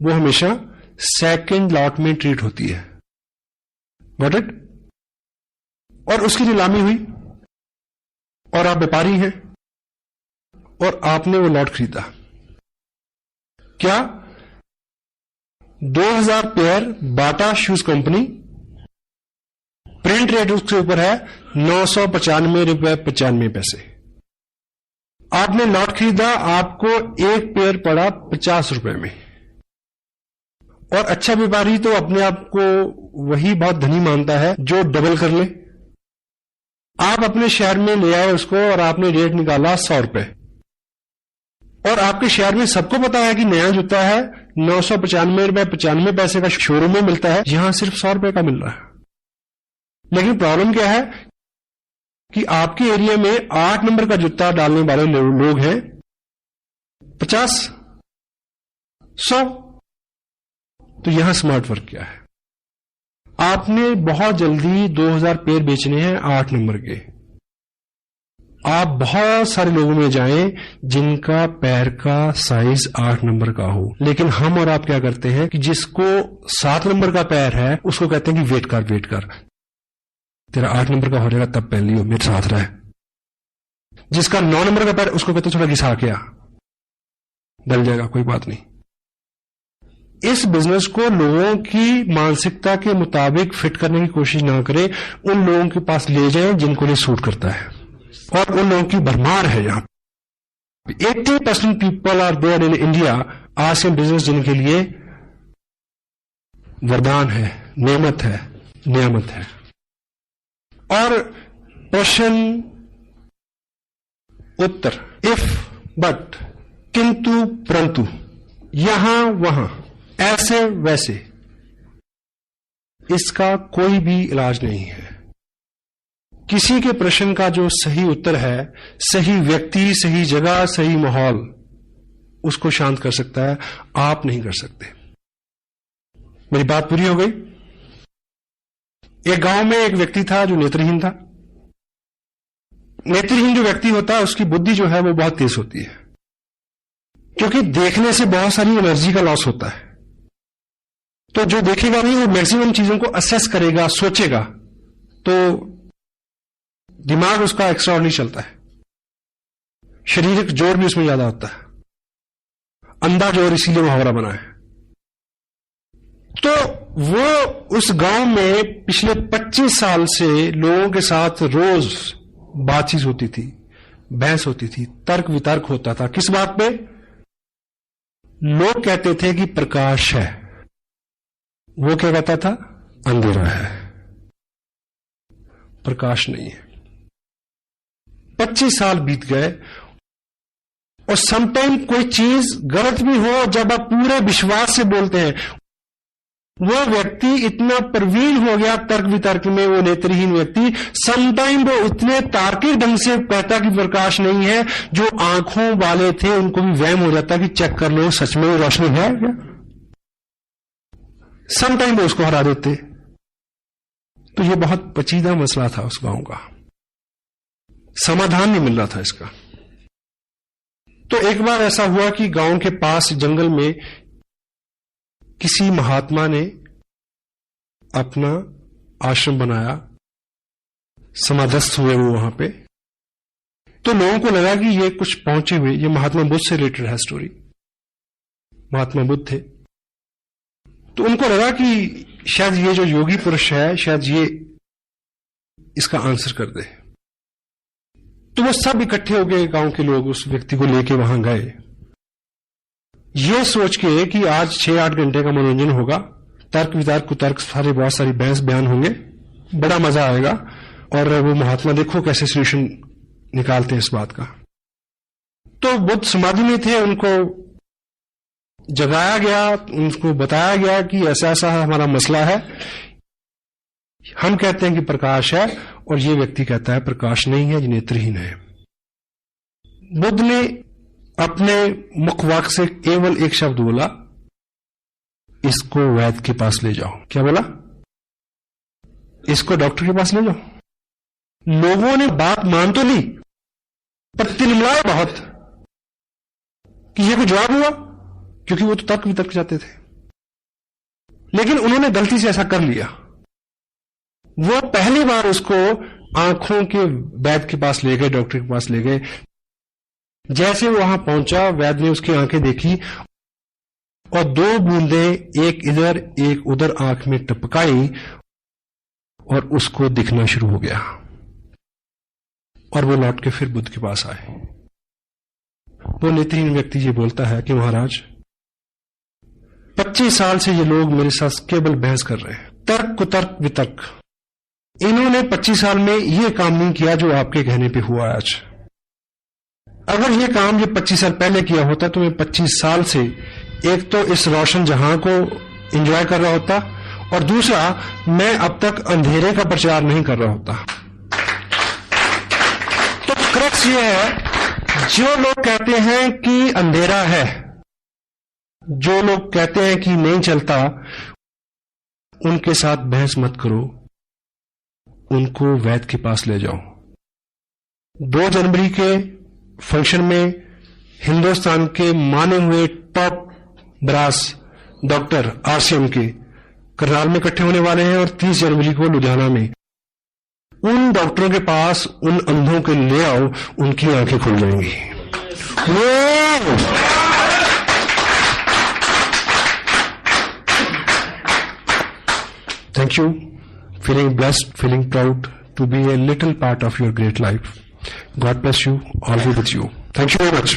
वो हमेशा सेकंड लॉट में ट्रीट होती है। Got it? और उसकी नीलामी हुई और आप व्यापारी हैं और आपने वो लॉट खरीदा। क्या? 2000 पेयर बाटा शूज कंपनी, प्रिंट रेट उसके ऊपर है 995 रुपए 95 पैसे। आपने लॉट खरीदा, आपको एक पेयर पड़ा 50 रुपए में। और अच्छा व्यापारी तो अपने आप को वही बहुत धनी मानता है जो डबल कर ले। आप अपने शहर में ले आए उसको और आपने रेट निकाला 100 रुपए, और आपके शहर में सबको पता है कि नया जूता है 995 रुपए 95 पैसे का शोरूम में मिलता है, यहां सिर्फ 100 रुपए का मिल रहा है। लेकिन प्रॉब्लम क्या है कि आपके एरिया में 8 नंबर का जूता डालने वाले लोग हैं 50, 100। तो यहां स्मार्ट वर्क क्या है? आपने बहुत जल्दी 2000 पेयर बेचने हैं 8 नंबर के। आप बहुत सारे लोगों में जाएं जिनका पैर का साइज 8 नंबर का हो, लेकिन हम और आप क्या करते हैं कि जिसको 7 नंबर का पैर है उसको कहते हैं कि वेट कर, तेरा 8 नंबर का हो जाएगा तब पहन लियो, मेरे साथ रहे। जिसका 9 नंबर का पैर, उसको कहते थोड़ा घिसा के आ, डल जाएगा, कोई बात नहीं। इस बिजनेस को लोगों की मानसिकता के मुताबिक फिट करने की कोशिश ना करें, उन लोगों के पास ले जाएं जिनको ये सूट करता है, और उन लोगों की भरमार है। यहां 80% people are there in India आज के बिजनेस जिनके लिए वरदान है, नेमत है, नियामत है। और प्रश्न उत्तर, इफ, बट, किंतु, परंतु, यहां वहां, ऐसे वैसे, इसका कोई भी इलाज नहीं है। किसी के प्रश्न का जो सही उत्तर है, सही व्यक्ति, सही जगह, सही माहौल उसको शांत कर सकता है, आप नहीं कर सकते। मेरी बात पूरी हो गई? एक गांव में एक व्यक्ति था जो नेत्रहीन था। नेत्रहीन जो व्यक्ति होता है उसकी बुद्धि जो है वो बहुत तेज होती है, क्योंकि देखने से बहुत सारी एनर्जी का लॉस होता है। तो जो देखेगा नहीं वो मैक्सिमम चीजों को असेस करेगा, सोचेगा, तो दिमाग उसका एक्स्ट्रा नहीं चलता है, शारीरिक जोर भी उसमें ज्यादा होता है, अंधा जोर, इसीलिए मुहावरा बना है। तो वो उस गांव में पिछले 25 साल से लोगों के साथ रोज बातचीत होती थी, बहस होती थी, तर्क वितर्क होता था। किस बात पे? लोग कहते थे कि प्रकाश है, वो क्या कहता था? अंधेरा है, प्रकाश नहीं है। 25 साल बीत गए और समटाइम कोई चीज गलत भी हो, जब आप पूरे विश्वास से बोलते हैं, वो व्यक्ति इतना प्रवीण हो गया तर्क वितर्क में, वो नेत्रहीन व्यक्ति, समटाइम वो इतने तार्किक ढंग से कहता कि प्रकाश नहीं है, जो आंखों वाले थे उनको भी वहम हो जाता कि चेक कर लो सच में रोशनी है क्या। समटाइम वो उसको हरा देते। तो ये बहुत पेचीदा मसला था उस गांव का, समाधान नहीं मिल रहा था इसका। तो एक बार ऐसा हुआ कि गांव के पास जंगल में किसी महात्मा ने अपना आश्रम बनाया, समाधस्थ हुए वो वहां पे। तो लोगों को लगा कि ये कुछ पहुंचे हुए, ये महात्मा बुद्ध से रिलेटेड है स्टोरी, महात्मा बुद्ध थे। तो उनको लगा कि शायद ये जो योगी पुरुष है, शायद ये इसका आंसर कर दे। तो वो सब इकट्ठे हो गए, गांव के लोग उस व्यक्ति को लेके वहां गए, ये सोच के कि आज 6-8 घंटे का मनोरंजन होगा, तर्क वितर्क कुतर्क सारे, बहुत सारी बहस बयान होंगे, बड़ा मजा आएगा, और वो महात्मा देखो कैसे सोल्यूशन निकालते हैं इस बात का। तो बुद्ध समाधि में थे, उनको जगाया गया, उनको बताया गया कि ऐसा ऐसा हमारा मसला है, हम कहते हैं कि प्रकाश है और ये व्यक्ति कहता है प्रकाश नहीं है, ये नेत्रहीन है। बुद्ध ने अपने मुख वाक्य से केवल एक शब्द बोला, इसको वैद्य के पास ले जाओ। क्या बोला? इसको डॉक्टर के पास ले जाओ। लोगों ने बात मान तो ली, पर तिलमिलाए बहुत कि ये कोई जवाब हुआ, क्योंकि वो तो तर्क वितर्क जाते थे। लेकिन उन्होंने गलती से ऐसा कर लिया। वो पहली बार उसको आंखों के वैद्य के पास ले गए, डॉक्टर के पास ले गए। जैसे वो वहां पहुंचा, वैद्य ने उसकी आंखें देखी और 2 बूंदें एक इधर एक उधर आंख में टपकाई और उसको दिखना शुरू हो गया। और वो लौट के फिर बुद्ध के पास आए। वो नेत्रहीन व्यक्ति ये बोलता है कि महाराज, 25 साल से ये लोग मेरे साथ केवल बहस कर रहे हैं, तर्क कुतर्क वितर्क। इन्होंने 25 साल में ये काम नहीं किया जो आपके कहने पे हुआ आज। अगर ये काम ये 25 साल पहले किया होता तो मैं 25 साल से एक तो इस रोशन जहां को एंजॉय कर रहा होता, और दूसरा मैं अब तक अंधेरे का प्रचार नहीं कर रहा होता। तो क्रक्स ये है, जो लोग कहते हैं कि अंधेरा है, जो लोग कहते हैं कि नहीं चलता, उनके साथ बहस मत करो, उनको वैद्य के पास ले जाओ। 2 जनवरी के फंक्शन में हिंदुस्तान के माने हुए टॉप ब्रास डॉक्टर आरसीएम के करनाल में इकट्ठे होने वाले हैं, और 30 जनवरी को लुधियाना में। उन डॉक्टरों के पास उन अंधों के ले आओ, उनकी आंखें खुल जाएंगी। Thank you. Feeling blessed, feeling proud to be a little part of your great life. God bless you, all be with you. Thank you very much.